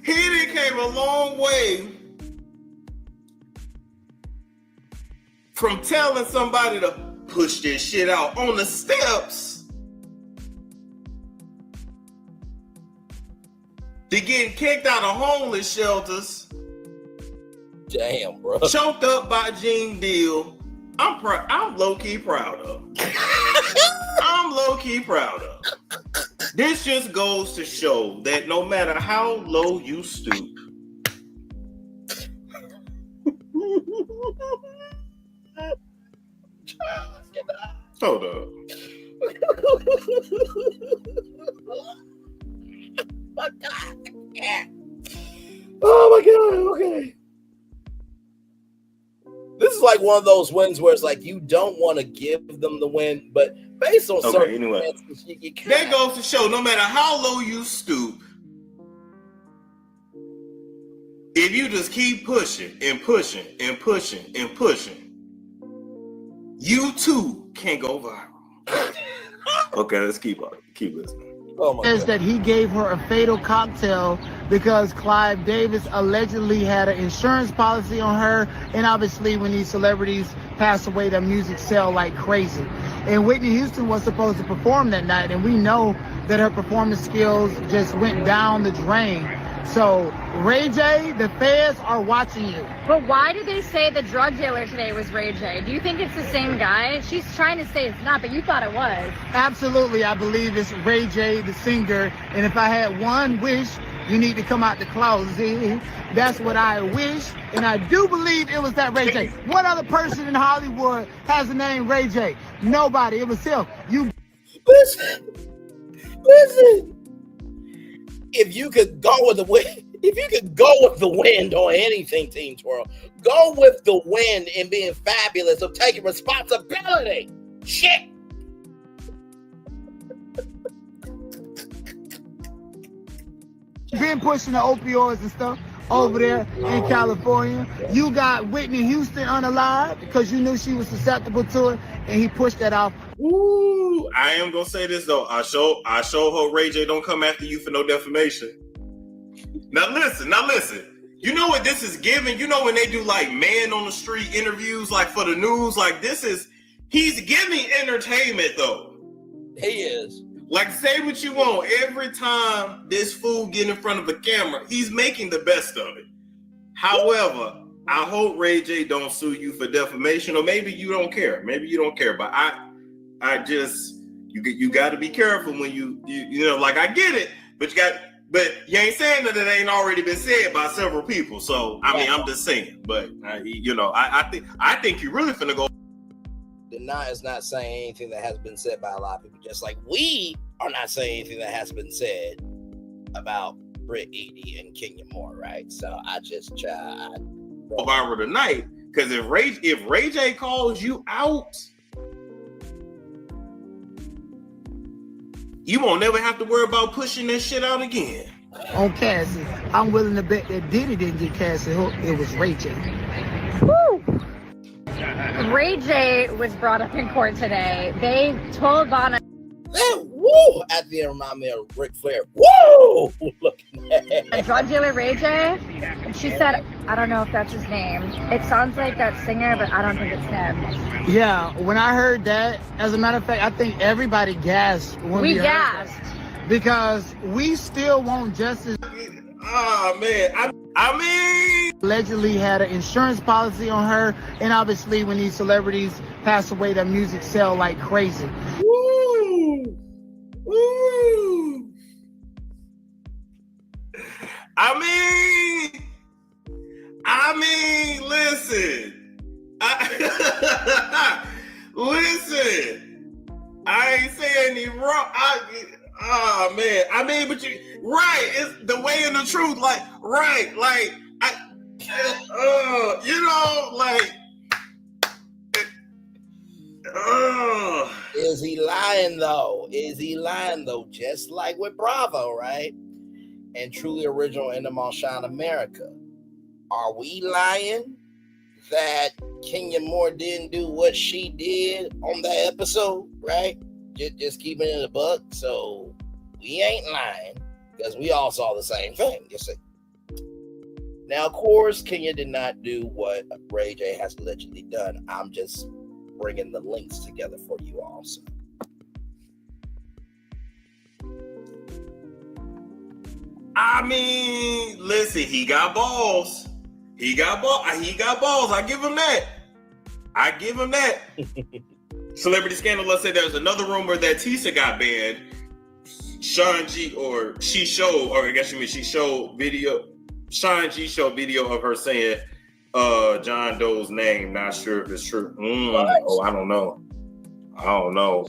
S13: He done came a long way from telling somebody to push this shit out on the steps to getting kicked out of homeless shelters.
S11: Damn, bro.
S13: Choked up by Gene Deal. I'm low-key proud of. I'm low-key proud of. This just goes to show that no matter how low you stoop, hold up.
S11: Oh my God, okay. This is like one of those wins where it's like you don't want to give them the win, but based on certain
S13: circumstances, that goes to show no matter how low you stoop, if you just keep pushing and pushing and pushing and pushing, you too can go viral. Okay, let's keep listening.
S16: Says that he gave her a fatal cocktail because Clive Davis allegedly had an insurance policy on her, and obviously when these celebrities pass away, their music sell like crazy. And Whitney Houston was supposed to perform that night, and we know that her performance skills just went down the drain. So Ray J, the feds are watching you.
S15: But why did they say the drug dealer today was Ray J? Do you think it's the same guy? She's trying to say it's not, but you thought it was.
S16: Absolutely, I believe it's Ray J, the singer. And if I had one wish, you need to come out the closet. That's what I wish. And I do believe it was that Ray J. What other person in Hollywood has the name Ray J? Nobody. It was him. You
S11: listen. If you could go with the wind on anything, Team Twirl, go with the wind in being fabulous of taking responsibility. Shit.
S16: Been pushing the opioids and stuff over there in California. You got Whitney Houston unalive because you knew she was susceptible to it, and he pushed that off.
S13: Ooh, I am gonna say this though. I show hope Ray J don't come after you for no defamation. Now listen. You know what this is giving? You know when they do like man on the street interviews, like for the news, like he's giving entertainment though.
S11: He is.
S13: Like say what you want. Every time this fool get in front of a camera, he's making the best of it. However, I hope Ray J don't sue you for defamation, or maybe you don't care. Maybe you don't care, but I just you got to be careful when you know, like I get it, but you ain't saying that it ain't already been said by several people. So I mean, I'm just saying. But I think you really finna go.
S11: Deny is not saying anything that has been said by a lot of people. Just like we are not saying anything that has been said about Brit Eady and Kenya Moore, right? So I just try
S13: viral tonight, because if Ray J calls you out, you won't never have to worry about pushing this shit out again.
S16: On Cassie, I'm willing to bet that Diddy didn't get Cassie hooked. It was Ray J.
S15: Woo! Ray J was brought up in court today. They told Donna.
S11: Woo! At the end, remind me of Ric Flair. Woo! Looking at
S15: a drug dealer, Ray J. And she said, I don't know if that's his name. It sounds like that singer, but I don't think it's him.
S16: Yeah, when I heard that, as a matter of fact, I think everybody gasped when we gasped because we still want justice.
S13: Oh man, I mean,
S16: allegedly had an insurance policy on her, and obviously when these celebrities pass away, their music sell like crazy.
S13: Woo! Woo! I mean, listen. Listen. I ain't saying any wrong. Oh man, I mean, but you right? It's the way and the truth. Like right, like you know, like.
S11: Is he lying though? Is he lying though? Just like with Bravo, right? And Truly Original in the Shine America. Are we lying that Kenya Moore didn't do what she did on that episode, right? Just keeping it a buck. So we ain't lying because we all saw the same thing. You see. Now, of course, Kenya did not do what Ray J has allegedly done. I'm just bringing the links together for you all. So.
S13: I mean, listen, he got balls. He got balls. I give him that. Celebrity Scandal, let's say there's another rumor that Tisa got banned. Sean G showed video. Sean G showed video of her saying John Doe's name. Not sure if it's true. Oh, I don't know.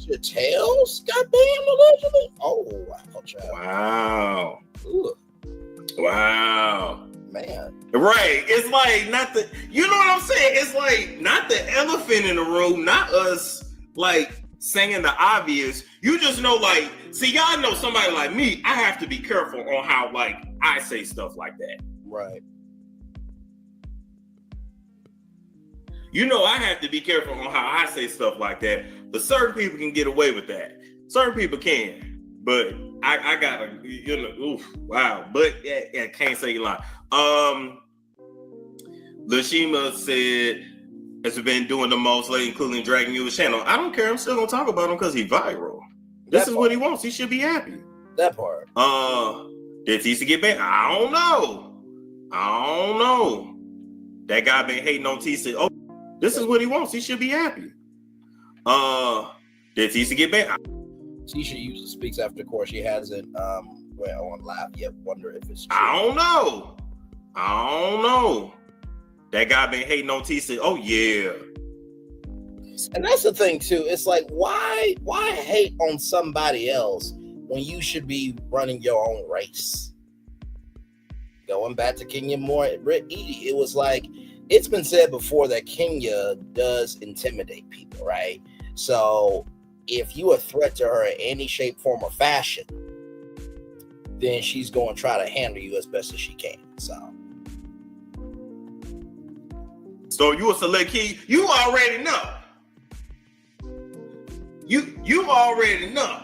S11: Your tails got banned allegedly? Oh,
S13: wow.
S11: Ooh.
S13: Wow.
S11: Man.
S13: Right. It's like not the, you know what I'm saying? It's like not the elephant in the room, not us like saying the obvious. You just know, like, see, y'all know somebody like me, I have to be careful on how like I say stuff like that.
S11: Right.
S13: You know, I have to be careful on how I say stuff like that. But certain people can get away with that. Certain people can. But I gotta, you know, oof, wow. But I can't say you lie. Lashima said, has been doing the most lately, including dragging you to the channel. I don't care. I'm still gonna talk about him because he's viral. This is what he wants. He should be happy.
S11: That part.
S13: Did Tisa get banned? I don't know. That guy been hating on Tisa. Oh, this is what he wants. He should be happy. Did Tisa get banned?
S11: Tisha usually speaks after court. She hasn't went on live yet. Wonder if it's true.
S13: I don't know. That guy been hating on Tisa. Oh yeah.
S11: And that's the thing too. It's like why hate on somebody else when you should be running your own race? Going back to Kenya Moore and Brit Eady, it was like it's been said before that Kenya does intimidate people, right? So if you a threat to her in any shape, form, or fashion, then she's going to try to handle you as best as she can.
S13: So you a select key, you already know. You already know.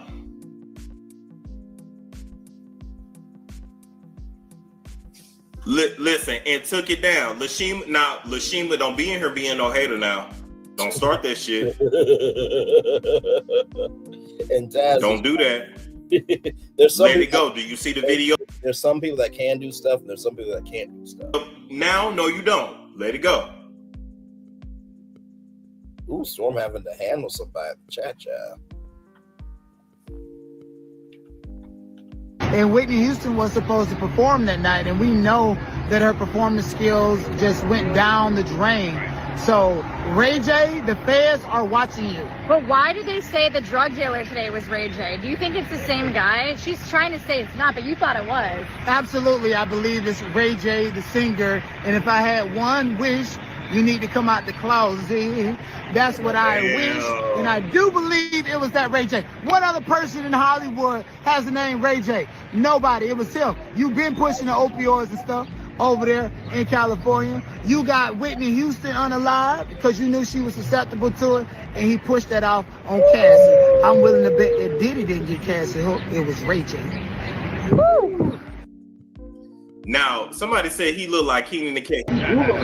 S13: Listen, and took it down. Lashima, don't be in here being no hater now. Don't start that shit.
S11: And Taz,
S13: don't do that.
S11: There's some
S13: Let it go. Do you see the video?
S11: There's some people that can do stuff, and there's some people that can't do stuff.
S13: Now, no, you don't. Let it go.
S11: Ooh, Storm having to handle somebody at the chat.
S16: And Whitney Houston was supposed to perform that night, and we know that her performance skills just went down the drain. So, Ray J, the feds are watching you.
S15: But why did they say the drug dealer today was Ray J? Do you think it's the same guy? She's trying to say it's not, but you thought it was.
S16: Absolutely, I believe it's Ray J, the singer. And if I had one wish, you need to come out the closet. That's what I wish. And I do believe it was that Ray J. What other person in Hollywood has the name Ray J? Nobody. It was him. You've been pushing the opioids and stuff over there in California. You got Whitney Houston unalive because you knew she was susceptible to it, and he pushed that off on Cassie. I'm willing to bet that Diddy didn't get Cassie hooked. It was Ray J.
S15: Woo!
S13: Now, somebody said he looked like Keenan the King.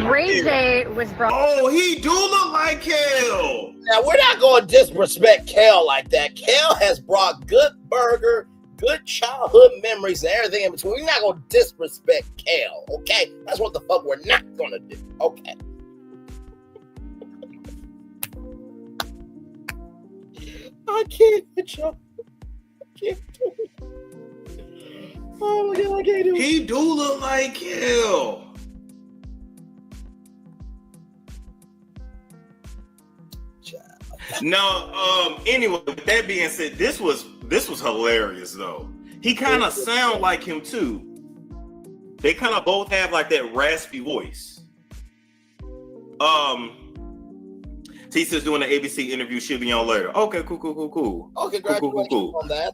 S15: Ray J was brought.
S13: Oh, he do look like Kel.
S11: Now, we're not going to disrespect Kel like that. Kel has brought good burger, good childhood memories, and everything in between. We're not going to disrespect Kel, okay? That's what the fuck we're not going to do, okay? I can't hit y'all. I can't do it. Oh my God, I can't do it.
S13: He do look like Kel. Now, anyway, with that being said, this was hilarious though. He kind of sound like him too. They kind of both have like that raspy voice. Tissa's doing an ABC interview. She'll be on later. Okay, cool.
S11: Oh, congratulations on that.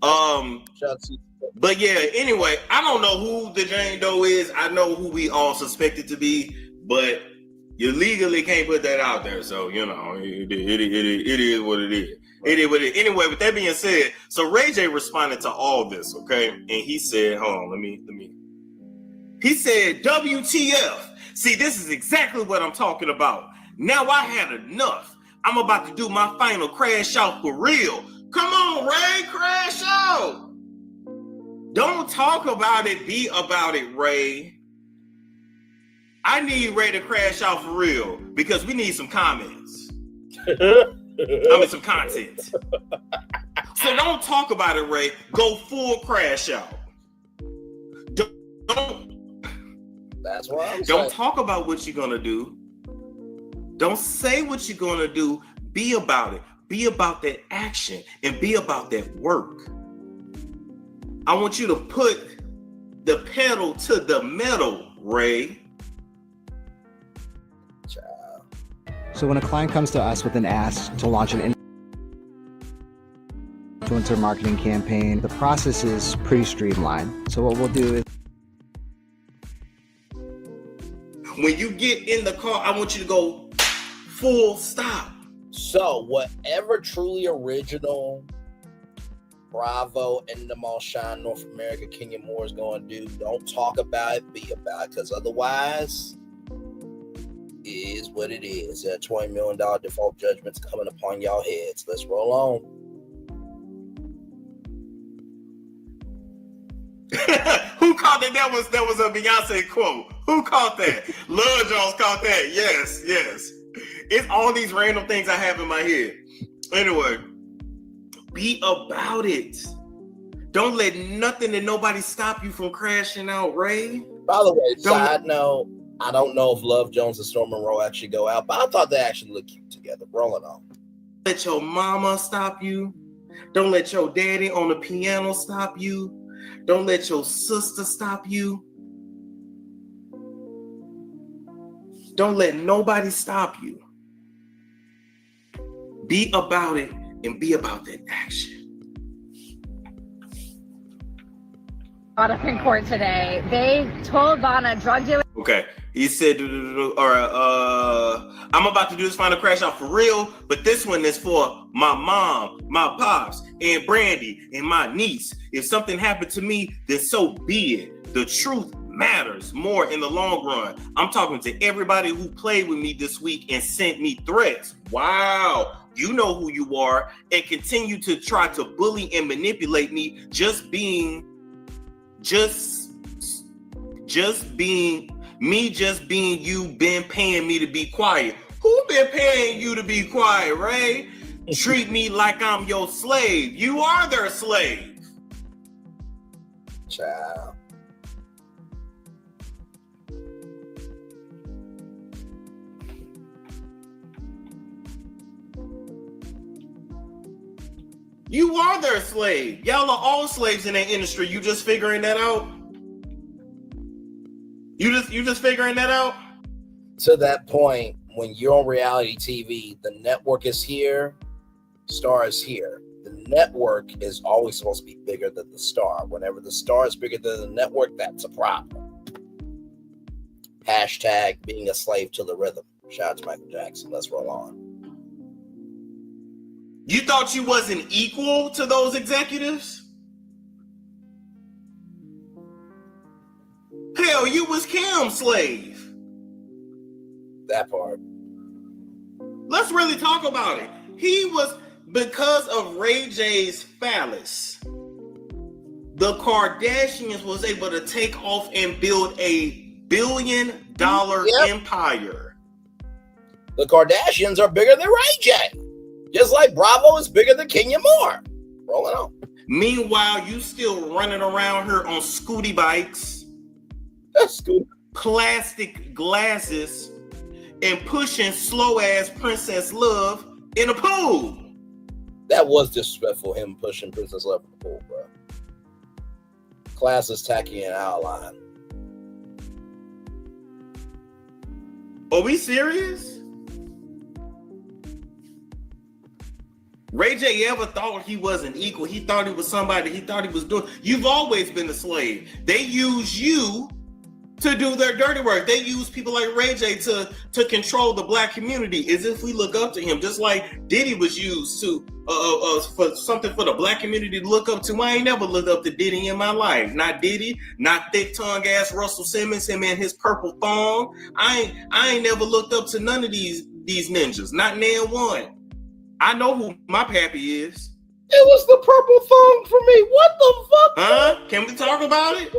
S13: But yeah, anyway, I don't know who the Jane Doe is. I know who we all suspect it to be, but you legally can't put that out there. So, you know, it is what it is. It is what it is. Anyway, with that being said, so Ray J responded to all this, okay? And he said, hold on, let me. He said, WTF. See, this is exactly what I'm talking about. Now I had enough. I'm about to do my final crash out for real. Come on, Ray, crash out. Don't talk about it, be about it, Ray. I need Ray to crash out for real because we need some comments. Some content. So don't talk about it, Ray. Go full crash out.
S11: That's what I'm saying.
S13: Don't talk about what you're gonna do. Don't say what you're gonna do. Be about it. Be about that action and be about that work. I want you to put the pedal to the metal, Ray.
S18: So when a client comes to us with an ask to launch an influencer marketing campaign, the process is pretty streamlined. So what we'll do is,
S13: when you get in the car, I want you to go full stop.
S11: So whatever truly original Bravo, Endemol Shine, North America, Kenya Moore is going to do, don't talk about it, be about it, because otherwise it is what it is. There are $20 million default judgments coming upon y'all heads. Let's roll on.
S13: Who caught that? That was a Beyonce quote. Who caught that? Lil Jones caught that. Yes. It's all these random things I have in my head. Anyway, be about it. Don't let nothing and nobody stop you from crashing out, Ray.
S11: By the way, side note, I don't know if Love Jones and Storm Monroe actually go out, but I thought they actually look cute together. Rolling on.
S13: Don't let your mama stop you. Don't let your daddy on the piano stop you. Don't let your sister stop you. Don't let nobody stop you. Be about it and be about that action.
S15: Brought up in court today. They told Vanna drug dealer.
S13: Okay. He said, all right, I'm about to do this final crash out for real, but this one is for my mom, my pops, and Brandy, and my niece. If something happened to me, then so be it. The truth matters more in the long run. I'm talking to everybody who played with me this week and sent me threats. Wow, you know who you are, and continue to try to bully and manipulate me just being you, been paying me to be quiet. Who been paying you to be quiet, Ray? Treat me like I'm your slave. You are their slave.
S11: Child.
S13: You are their slave. Y'all are all slaves in that industry. You just figuring that out? You just figuring that out?
S11: To that point, when you're on reality TV, the network is here, star is here. The network is always supposed to be bigger than the star. Whenever the star is bigger than the network, that's a problem. Hashtag being a slave to the rhythm. Shout out to Michael Jackson. Let's roll on.
S13: You thought you wasn't equal to those executives? Hell, you was Cam's slave.
S11: That part.
S13: Let's really talk about it. He was, because of Ray J's phallus, the Kardashians was able to take off and build $1 billion empire.
S11: The Kardashians are bigger than Ray J. Just like Bravo is bigger than Kenya Moore. Rolling on.
S13: Meanwhile, you still running around here on scooty bikes, plastic glasses, and pushing slow ass Princess Love in a pool.
S11: That was disrespectful, him pushing Princess Love in the pool, bro. Class is tacky and outline.
S13: Are we serious? Ray J ever thought he wasn't equal? He thought he was somebody. He thought he was doing. You've always been a slave. They use you to do their dirty work. They use people like Ray J to control the black community, as if we look up to him, just like Diddy was used to for something for the black community to look up to. I ain't never looked up to Diddy in my life. Not Diddy, not thick tongue ass Russell Simmons, him and his purple thong. I ain't never looked up to none of these ninjas. Not nan one. I know who my pappy is.
S11: It was the purple thong for me. What the fuck?
S13: Huh? Can we talk about it?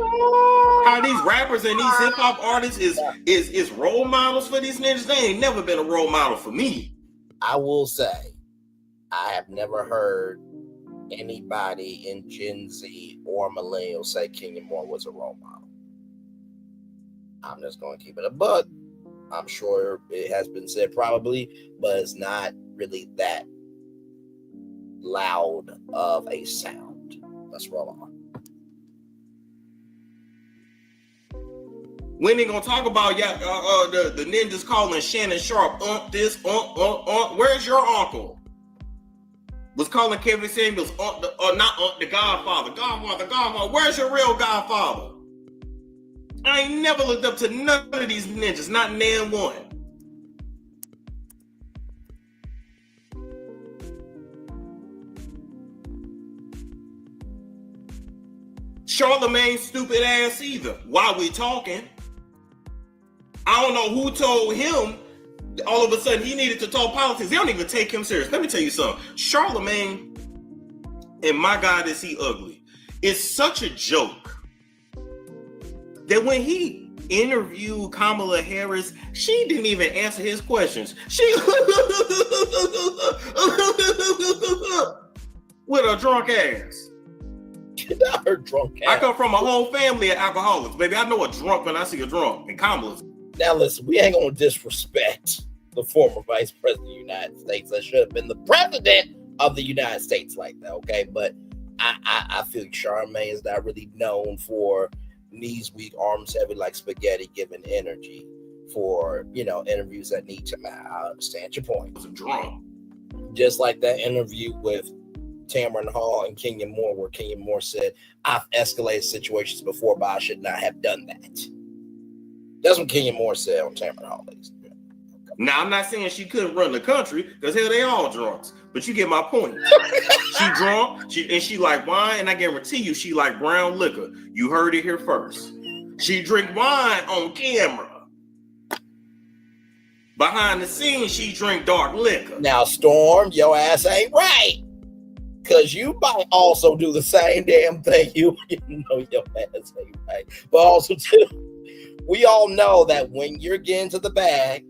S13: How these rappers and these hip hop artists is role models for these ninjas? They ain't never been a role model for me.
S11: I will say, I have never heard anybody in Gen Z or millennial say Kenya Moore was a role model. I'm just going to keep it a buck. I'm sure it has been said probably, but it's not really that loud of a sound. Let's roll on.
S13: We ain't gonna talk about the ninjas calling Shannon Sharp this where's your uncle? Was calling Kevin Samuels the Godfather. Where's your real Godfather? I ain't never looked up to none of these ninjas, not nan one. Charlemagne stupid ass either. While we talking, I don't know who told him all of a sudden he needed to talk politics. They don't even take him serious. Let me tell you something. Charlemagne, and my God is he ugly, is such a joke that when he interviewed Kamala Harris, she didn't even answer his questions. She with a drunk ass.
S11: Not her drunk ass.
S13: I come from a whole family of alcoholics, baby. I know a drunk when I see a drunk. And Kamala's.
S11: Now listen, we ain't gonna disrespect the former vice president of the United States. That should have been the president of the United States like that, okay? But I feel Charlemagne is not really known for knees weak, arms heavy like spaghetti, giving energy for, interviews that need to matter. I understand your point.
S13: I was a drunk.
S11: Just like that interview with Tamron Hall and Kenya Moore, where Kenya Moore said, I've escalated situations before, but I should not have done that. That's what Kenya Moore said on Tamron Hall.
S13: Now, I'm not saying she couldn't run the country, because hell, they all drunks. But you get my point. She drunk, she like wine, and I guarantee you she like brown liquor. You heard it here first. She drink wine on camera. Behind the scenes, she drink dark liquor.
S11: Now, Storm, your ass ain't right. Because you might also do the same damn thing. You know your ass ain't right. But also, too, we all know that when you're getting to the bag,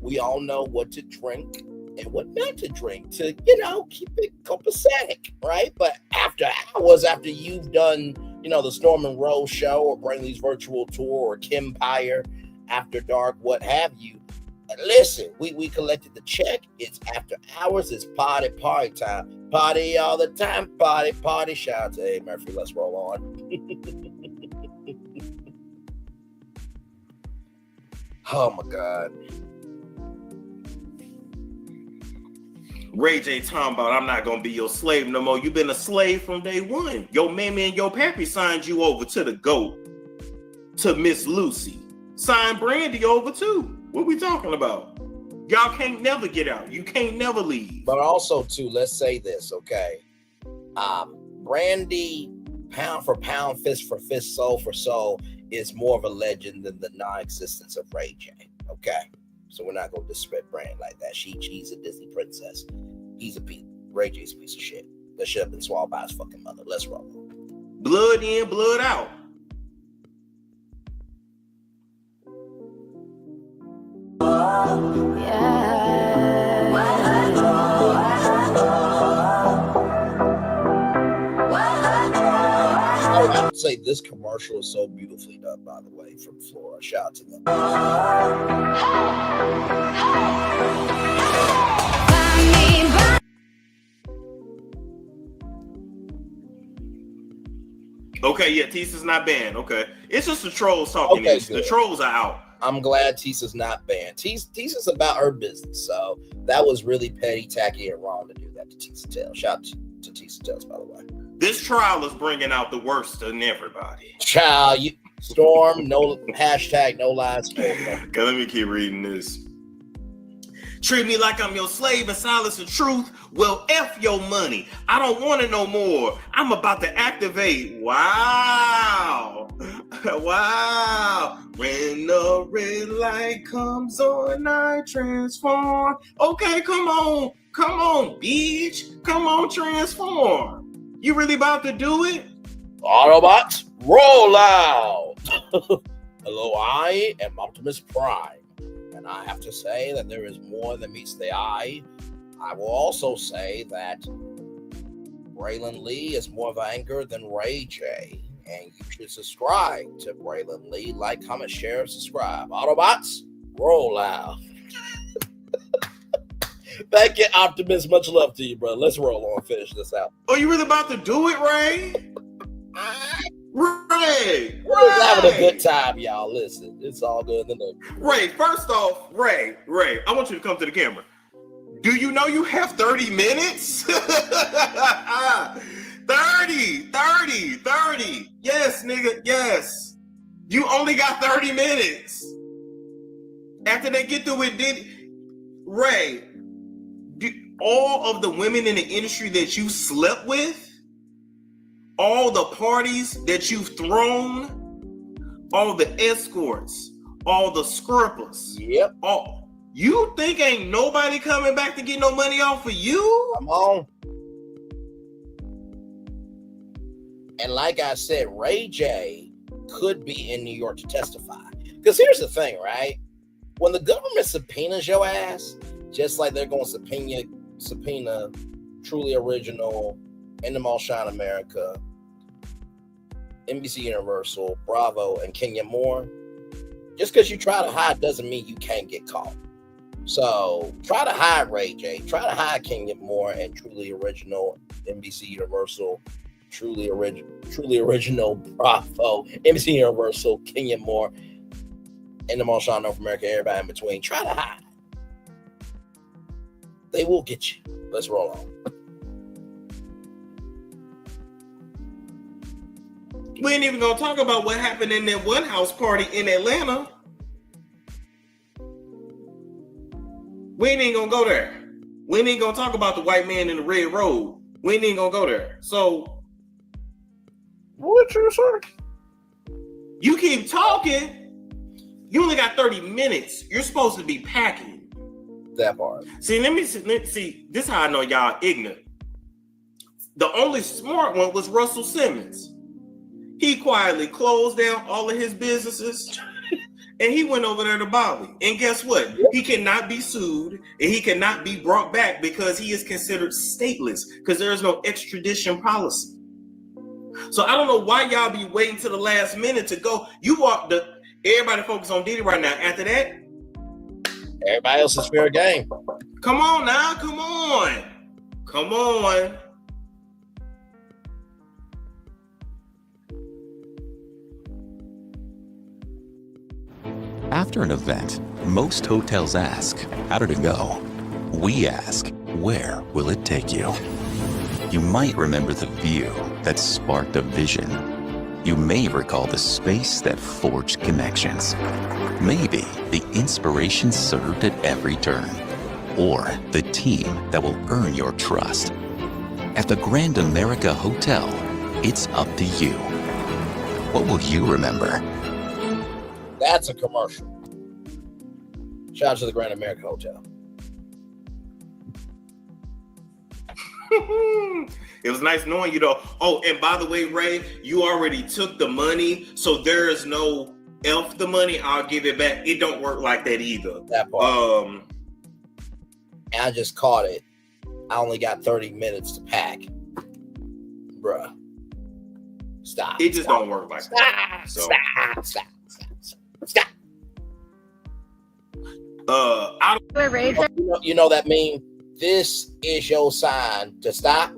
S11: we all know what to drink and what not to drink to, keep it copacetic, right? But after hours, after you've done, the Storm Monroe show or Braylon's virtual tour or Kimpire, After Dark, what have you, listen, we collected the check. It's after hours. It's party time. Party all the time. Party. Shout out to A. Murphy. Let's roll on. Oh, my God.
S13: Ray J talking about, I'm not going to be your slave no more. You've been a slave from day one. Your mammy and your pappy signed you over to the GOAT, to Miss Lucy. Signed Brandy over too. What we talking about? Y'all can't never get out. You can't never leave.
S11: But also, too, let's say this, okay? Brandy, pound for pound, fist for fist, soul for soul, is more of a legend than the non-existence of Ray J, okay? So we're not going to disrespect Brandy like that. She's a Disney princess. He's a piece. Ray J's a piece of shit. That should have been swallowed by his fucking mother. Let's roll.
S13: Blood in, blood out.
S11: I would say this commercial is so beautifully done, by the way, from Flora. Shout out to them.
S13: Okay, yeah, Tisa's not banned. Okay. It's just the trolls talking.
S11: Okay,
S13: the trolls are out.
S11: I'm glad Tisa's not banned. Tisa's about her business, so that was really petty, tacky, and wrong to do that to Tisa Tales. Shout out to Tisa Tales, by the way.
S13: This trial is bringing out the worst in everybody.
S11: Child, Storm, no hashtag, no lies.
S13: Okay, let me keep reading this. Treat me like I'm your slave and silence the truth. Well, F your money. I don't want it no more. I'm about to activate. Wow. Wow. When the red light comes on, I transform. Okay, come on. Come on, bitch. Come on, transform. You really about to do it?
S11: Autobots, roll out. Hello, I am Optimus Prime. And I have to say that there is more than meets the eye. I will also say that Braylon Lee is more of an anchor than Ray J. And you should subscribe to Braylon Lee. Like, comment, share, subscribe. Autobots, roll out. Thank you, Optimus. Much love to you, bro. Let's roll on. Finish this out.
S13: Oh, you really about to do it, Ray? Ray!
S11: We're having a good time, y'all. Listen, it's all good in the
S13: Ray, first off, Ray, I want you to come to the camera. Do you know you have 30 minutes? 30. Yes, nigga, yes. You only got 30 minutes. After they get through it, Ray, all of the women in the industry that you slept with, all the parties that you've thrown, all the escorts, all the scrippers.
S11: Yep.
S13: All. You think ain't nobody coming back to get no money off of you?
S11: Come on. And like I said, Ray J could be in New York to testify. Because here's the thing, right? When the government subpoenas your ass, just like they're going to subpoena Truly Original, In the Mall Shine America, NBC Universal, Bravo, and Kenya Moore, just because you try to hide doesn't mean you can't get caught. So try to hide Ray J, try to hide Kenya Moore and Truly Original, NBC Universal, Truly Original, Bravo, NBC Universal, Kenya Moore, In the Mall Shine North America, everybody in between. Try to hide. They will get you. Let's roll on.
S13: We ain't even gonna talk about what happened in that one house party in Atlanta. We ain't even gonna go there. We ain't gonna talk about the white man in the red robe. We ain't even gonna go there. So,
S11: what you say?
S13: You keep talking. You only got 30 minutes. You're supposed to be packing.
S11: That part.
S13: See, let me see. This is how I know y'all ignorant. The only smart one was Russell Simmons. He quietly closed down all of his businesses and he went over there to Bali. And guess what? He cannot be sued and he cannot be brought back because he is considered stateless because there is no extradition policy. So I don't know why y'all be waiting to the last minute to go. Everybody focus on Diddy right now. After that,
S11: everybody else is fair game.
S13: Come on now. Come on. Come on.
S19: After an event, most hotels ask, how did it go? We ask, where will it take you? You might remember the view that sparked a vision. You may recall the space that forged connections. Maybe the inspiration served at every turn. Or the team that will earn your trust. At the Grand America Hotel, it's up to you. What will you remember?
S11: That's a commercial. Shout out to the Grand America Hotel.
S13: It was nice knowing you though. Oh, and by the way, Ray, you already took the money, so there is no F the money, I'll give it back. It don't work like that either.
S11: That part. And I just caught it. I only got 30 minutes to pack. Bruh. Stop.
S13: It just don't work like that. So.
S11: Stop. You know that meme? This is your sign to stop.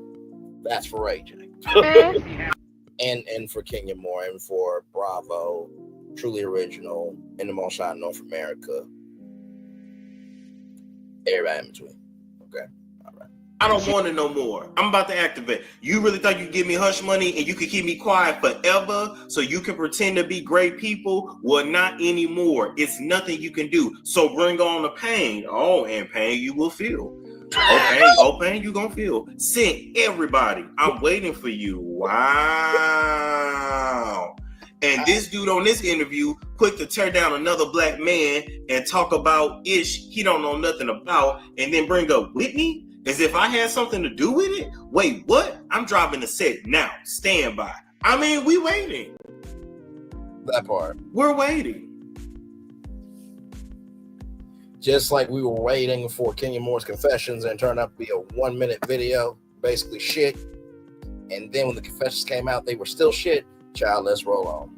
S11: That's for Ray J. and for Kenya Moore and for Bravo, Truly Original, and the Most Shine North America. Everybody in between. Okay. All right.
S13: I don't want it no more. I'm about to activate. You really thought you could give me hush money and you could keep me quiet forever so you can pretend to be great people? Well, not anymore. It's nothing you can do. So bring on the pain. Oh, and pain you will feel. Pain you gonna feel. Send everybody. I'm waiting for you. Wow. And this dude on this interview quick to tear down another black man and talk about ish he don't know nothing about and then bring up Whitney as if I had something to do with it. Wait, what? I'm driving the set now. Stand by. I mean, we waiting.
S11: That part.
S13: We're waiting.
S11: Just like we were waiting for Kenya Moore's confessions and it turned out to be a 1-minute video, basically shit. And then when the confessions came out, they were still shit. Child, let's roll on.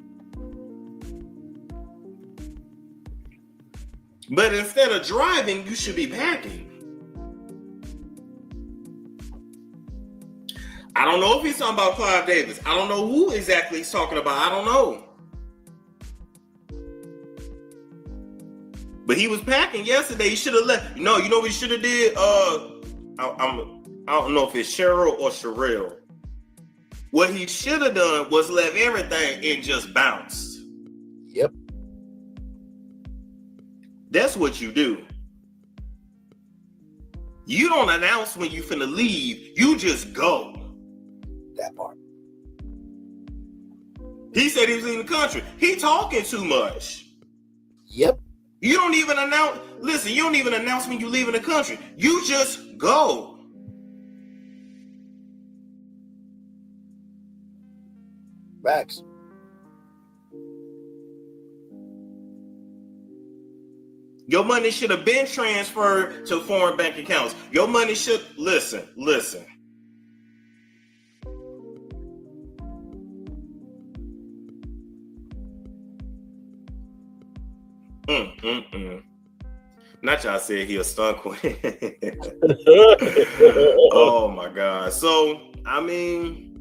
S13: But instead of driving, you should be packing. I don't know if he's talking about Clive Davis. I don't know who exactly he's talking about. I don't know. But he was packing yesterday. He should have left. No, you know what he should have did? I don't know if it's Cheryl or Sherelle. What he should have done was left everything and just bounced.
S11: Yep.
S13: That's what you do. You don't announce when you finna leave. You just go.
S11: That part.
S13: He said he was in the country. He talking too much.
S11: Yep.
S13: You don't even announce. Listen, you don't even announce when you leave in the country. You just go.
S11: Facts.
S13: Your money should have been transferred to foreign bank accounts. Your money should listen. Not y'all said he a stunt queen. Oh my God. So I mean,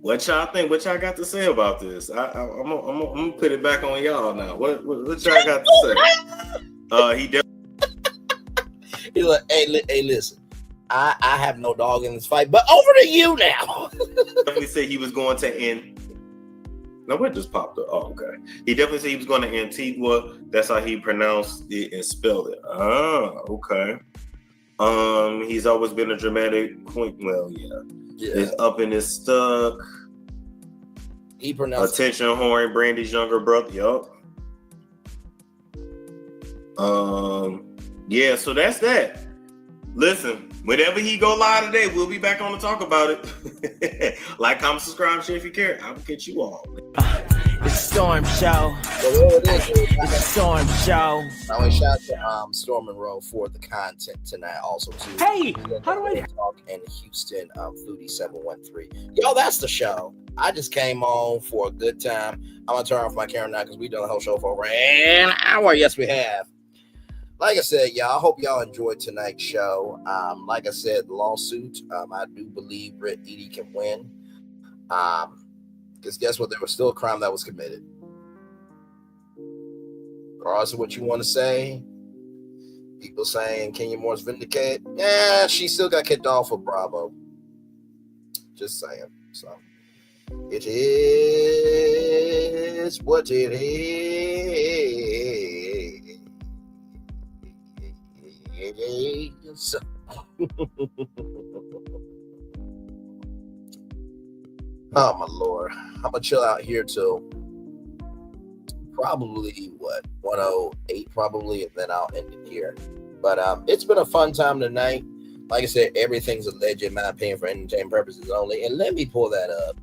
S13: what y'all think? What y'all got to say about this? I'm gonna put it back on y'all now. What y'all got to say? He definitely.
S11: He's like, hey, listen. I have no dog in this fight, but over to you now.
S13: Definitely said he was going to end. No, what just popped up? Oh, okay. He definitely said he was going to Antigua. That's how he pronounced it and spelled it. Ah, okay. He's always been a dramatic queen. Well, yeah. It's up and it's stuck.
S11: He pronounced
S13: Attention, Horn, Brandy's younger brother. Yup. Yeah, so that's that. Listen, whenever he go live today, we'll be back on to talk about it. Like, comment, subscribe, share if you care. I will catch you all.
S12: It's a Storm Show.
S11: It's
S12: a Storm Show.
S11: I want to shout out to Storm Monroe for the content tonight. Also, too.
S12: Hey, how do I
S11: talk in Houston? Foodie 713. Yo, that's the show. I just came on for a good time. I'm gonna turn off my camera now because we done the whole show for over an hour. Yes, we have. Like I said, y'all, I hope y'all enjoyed tonight's show. Like I said, lawsuit. I do believe Brit Eady can win. Because guess what? There was still a crime that was committed. Regardless of what you want to say, people saying Kenya Moore's vindicated. Yeah, she still got kicked off of Bravo. Just saying. So it is what it is. Oh my Lord. I'm gonna chill out here till probably 108 probably, and then I'll end it here. But it's been a fun time tonight. Like I said, everything's alleged in my opinion for entertainment purposes only. And let me pull that up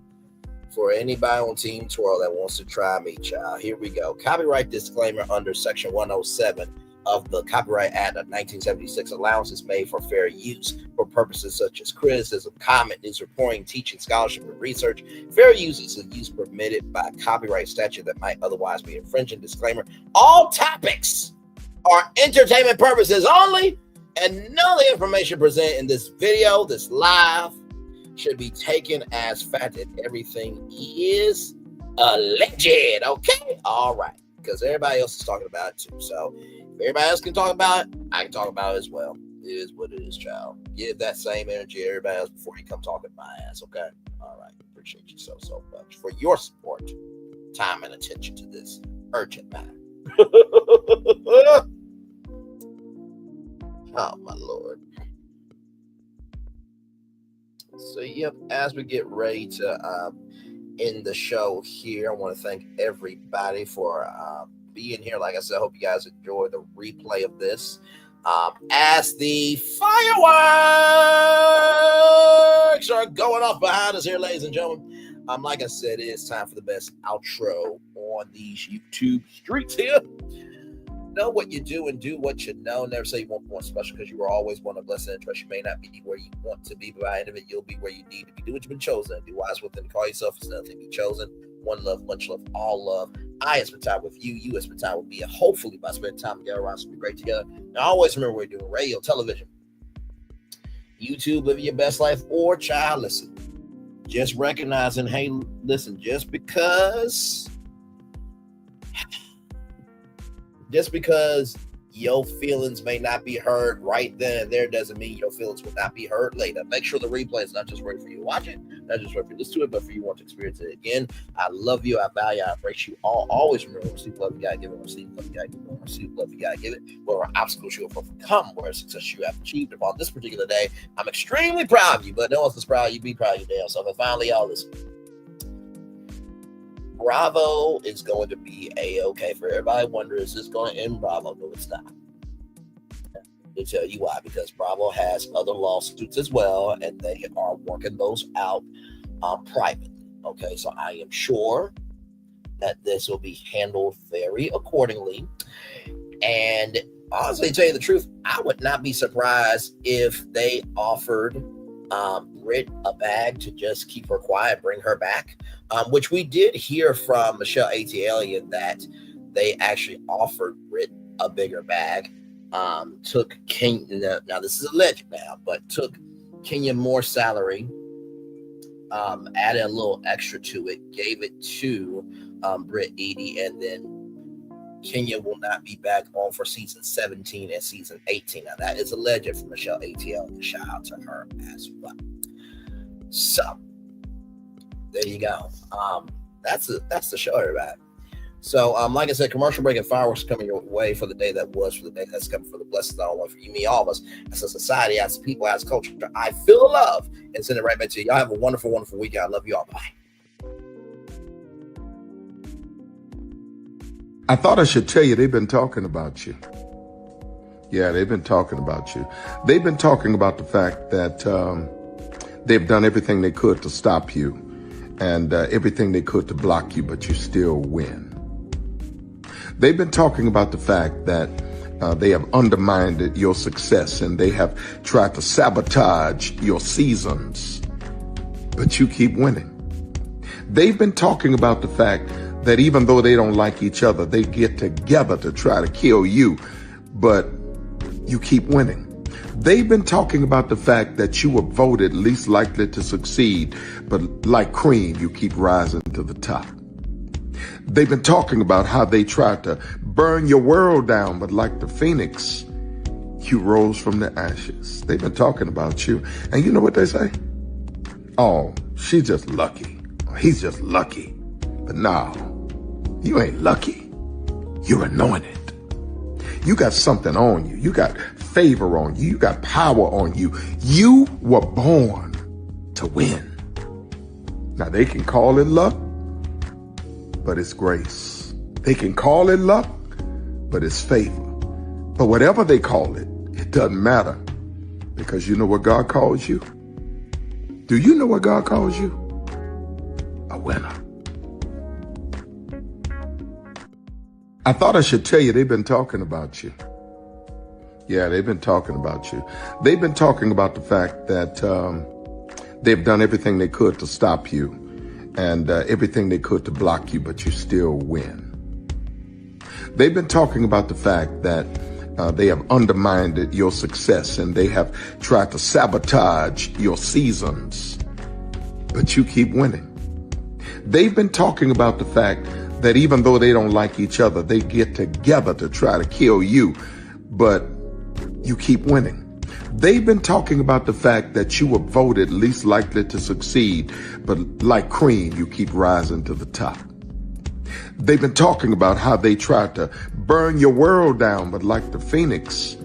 S11: for anybody on Team Twirl that wants to try me, child. Here we go. Copyright disclaimer under Section 107 of the Copyright Act of 1976. Allowances made for fair use for purposes such as criticism, comment, news reporting, teaching, scholarship, and research. Fair use is a use permitted by copyright statute that might otherwise be infringing. Disclaimer: all topics are entertainment purposes only, and none of the information presented in this video, this live, should be taken as fact, and everything is alleged. Okay, all right, because everybody else is talking about it too. So if everybody else can talk about it, I can talk about it as well. It is what it is, child. Give that same energy to everybody else before you come talking my ass, okay? All right. Appreciate you so much for your support, time, and attention to this urgent matter. Oh, my Lord. So, yep, as we get ready to end the show here, I want to thank everybody for being here. Like I said, I hope you guys enjoy the replay of this. As the fireworks are going off behind us here, ladies and gentlemen, like I said, it is time for the best outro on these YouTube streets here. Know what you do and do what you know. Never say you want more special, because you are always one of blessed and trust. You may not be where you want to be, but by the end of it, you'll be where you need to be. Do what you've been chosen. Be wise within. Call yourself as nothing. Be chosen. One love, much love, all love. I have spent time with you. You have spent time with me. And hopefully, by spending time together, we'll be great together. Now, always remember we're doing radio, television, YouTube, living your best life, or child. Listen, just recognizing, hey, listen, just because your feelings may not be heard right then and there doesn't mean your feelings will not be heard later. Make sure the replay is not just right for you to watch it, not just right for you to listen to it, but for you to want to experience it again. I love you. I value you. I embrace you all. Always remember, receive love, you gotta give it. Receive love, you gotta give it. Receive love, you gotta give it. Where obstacles you have overcome, where success you have achieved upon this particular day, I'm extremely proud of you, but no one's as proud of you. Be proud of your damn self. And finally, y'all listen. Bravo is going to be A-okay. For everybody wondering, is this going to end Bravo? No, it's not. To tell you why, because Bravo has other lawsuits as well, and they are working those out privately. Okay, so I am sure that this will be handled very accordingly. And honestly, to tell you the truth, I would not be surprised if they offered Brit a bag to just keep her quiet, bring her back, which we did hear from Michelle Alien that they actually offered Brit a bigger bag. Took Kenya, now this is alleged now, but took Kenya Moore's salary, added a little extra to it, gave it to Brit Eady, and then Kenya will not be back on for season 17 and season 18. Now that is alleged from Michelle ATL. Shout out to her as well. So there you go. That's the show, everybody. So like I said, commercial break and fireworks coming your way for the day that was, for the day that's coming, for the blessings not only for you, me, all of us, as a society, as people, as culture. I feel love and send it right back to you. Y'all have a wonderful, wonderful weekend. I love you all. Bye.
S20: I thought I should tell you they've been talking about you. Yeah, they've been talking about you. They've been talking about the fact that they've done everything they could to stop you and everything they could to block you, but you still win. They've been talking about the fact that they have undermined your success and they have tried to sabotage your seasons, but you keep winning. They've been talking about the fact that even though they don't like each other, they get together to try to kill you, but you keep winning. They've been talking about the fact that you were voted least likely to succeed, but like cream, you keep rising to the top. They've been talking about how they tried to burn your world down, but like the phoenix, you rose from the ashes. They've been talking about you. And you know what they say? Oh, she's just lucky. He's just lucky. But no, you ain't lucky. You're anointed. You got something on you. You got favor on you. You got power on you. You were born to win. Now they can call it luck, but it's grace. They can call it luck, but it's favor. But whatever they call it, it doesn't matter, because you know what God calls you? Do you know what God calls you? A winner. I thought I should tell you they've been talking about you. Yeah, they've been talking about you. They've been talking about the fact that they've done everything they could to stop you and everything they could to block you, but you still win. They've been talking about the fact that they have undermined your success and they have tried to sabotage your seasons, but you keep winning. They've been talking about the fact that even though they don't like each other, they get together to try to kill you, but you keep winning. They've been talking about the fact that you were voted least likely to succeed, but like cream, you keep rising to the top. They've been talking about how they tried to burn your world down, but like the phoenix,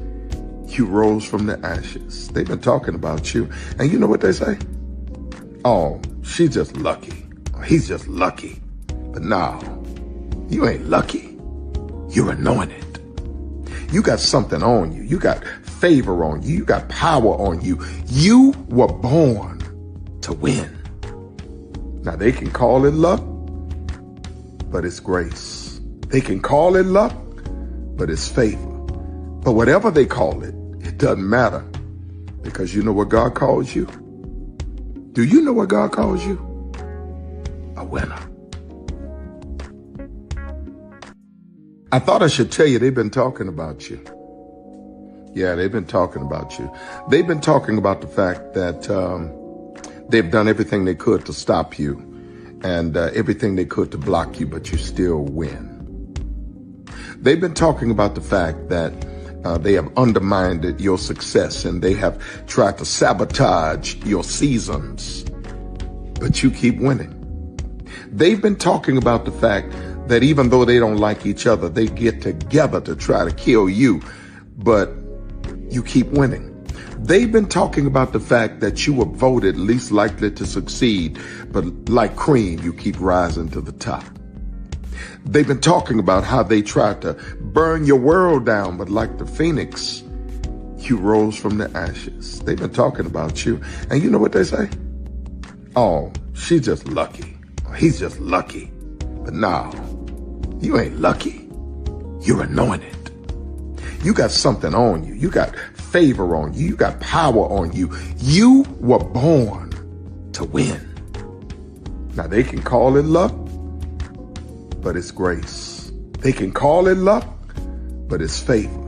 S20: you rose from the ashes. They've been talking about you. And you know what they say? Oh, she's just lucky. He's just lucky. But no, you ain't lucky. You're anointed. You got something on you. You got favor on you. You got power on you. You were born to win. Now they can call it luck, but it's grace. They can call it luck, but it's favor. But whatever they call it, it doesn't matter, because you know what God calls you? Do you know what God calls you? A winner. I thought I should tell you they've been talking about you. Yeah, they've been talking about you. They've been talking about the fact that they've done everything they could to stop you and everything they could to block you, but you still win. They've been talking about the fact that they have undermined your success and they have tried to sabotage your seasons, but you keep winning. They've been talking about the fact that even though they don't like each other, they get together to try to kill you, but you keep winning. They've been talking about the fact that you were voted least likely to succeed, but like cream, you keep rising to the top. They've been talking about how they tried to burn your world down, but like the phoenix, you rose from the ashes. They've been talking about you. And you know what they say? Oh, she's just lucky. He's just lucky. But no, you ain't lucky. You're anointed. You got something on you. You got favor on you. You got power on you. You were born to win. Now they can call it luck, but it's grace. They can call it luck, but it's favor.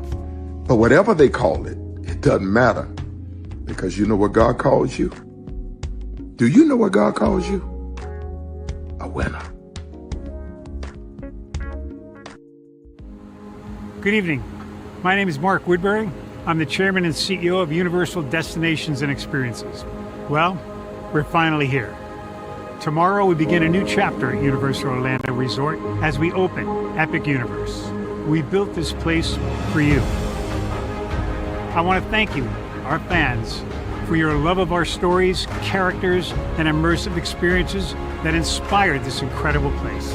S20: But whatever they call it, it doesn't matter, because you know what God calls you? Do you know what God calls you? A winner.
S21: Good evening. My name is Mark Woodbury. I'm the chairman and CEO of Universal Destinations and Experiences. Well, we're finally here. Tomorrow we begin a new chapter at Universal Orlando Resort as we open Epic Universe. We built this place for you. I want to thank you, our fans, for your love of our stories, characters, and immersive experiences that inspired this incredible place.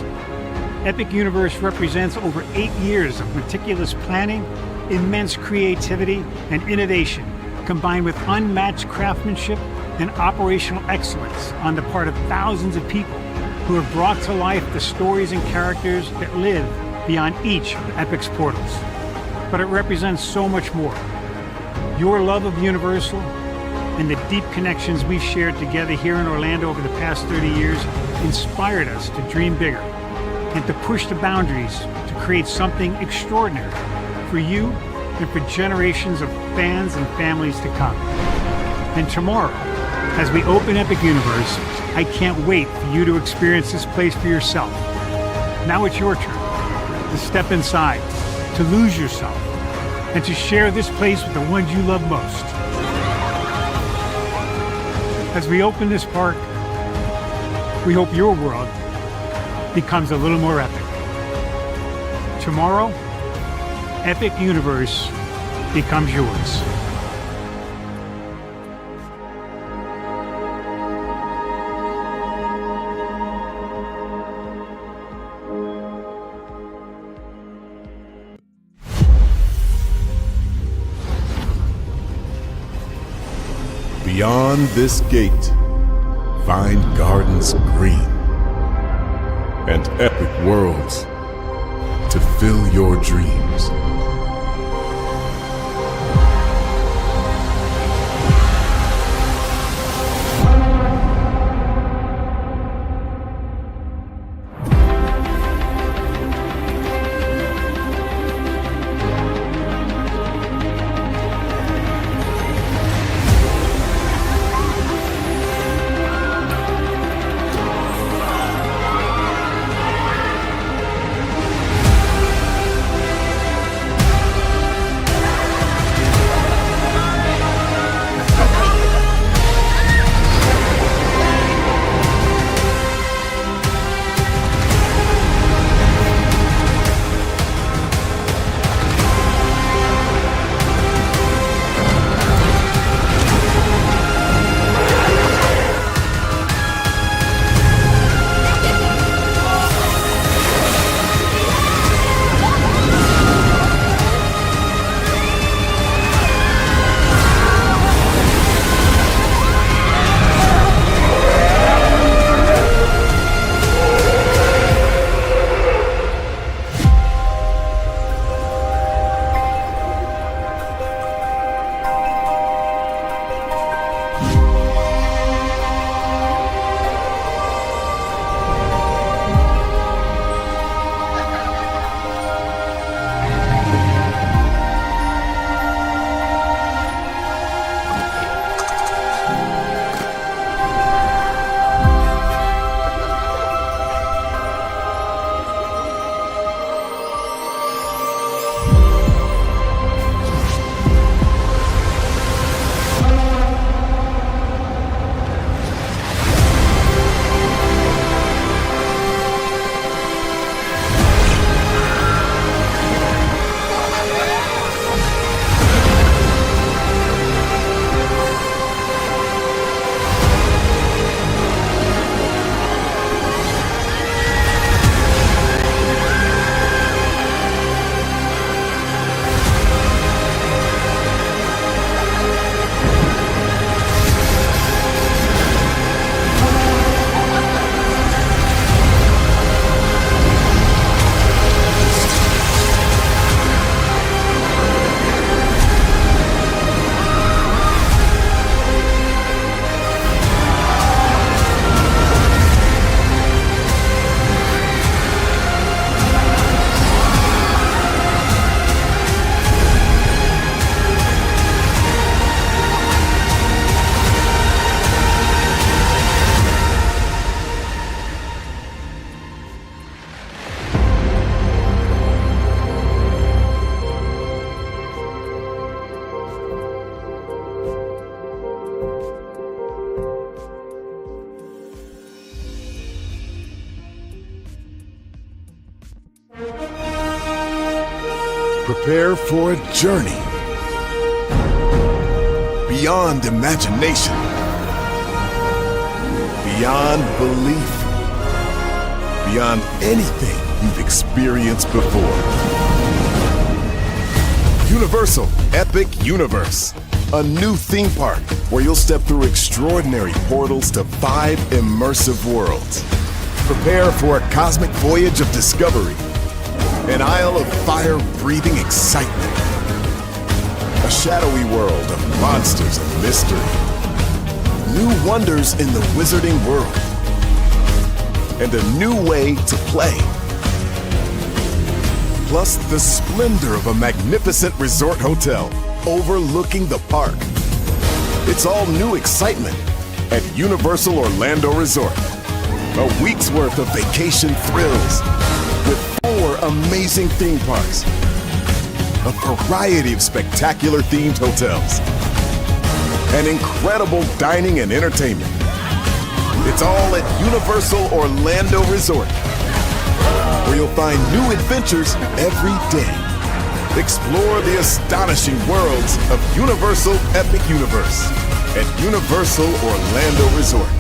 S21: Epic Universe represents over 8 years of meticulous planning, immense creativity, and innovation, combined with unmatched craftsmanship and operational excellence on the part of thousands of people who have brought to life the stories and characters that live beyond each of Epic's portals. But it represents so much more. Your love of Universal and the deep connections we've shared together here in Orlando over the past 30 years inspired us to dream bigger and to push the boundaries to create something extraordinary for you and for generations of fans and families to come. And tomorrow, as we open Epic Universe, I can't wait for you to experience this place for yourself. Now it's your turn to step inside, to lose yourself, and to share this place with the ones you love most. As we open this park, we hope your world becomes a little more epic. Tomorrow, Epic Universe becomes yours.
S1: Beyond this gate, find gardens green and epic worlds to fill your dreams. Prepare for a journey beyond imagination, beyond belief, beyond anything you've experienced before. Universal Epic Universe, a new theme park where you'll step through extraordinary portals to 5 immersive worlds. Prepare for a cosmic voyage of discovery, an isle of fire-breathing excitement, a shadowy world of monsters and mystery, new wonders in the wizarding world, and a new way to play. Plus the splendor of a magnificent resort hotel overlooking the park. It's all new excitement at Universal Orlando Resort. A week's worth of vacation thrills with 4 amazing theme parks, a variety of spectacular themed hotels, and incredible dining and entertainment. It's all at Universal Orlando Resort, where you'll find new adventures every day. Explore the astonishing worlds of Universal Epic Universe at Universal Orlando Resort.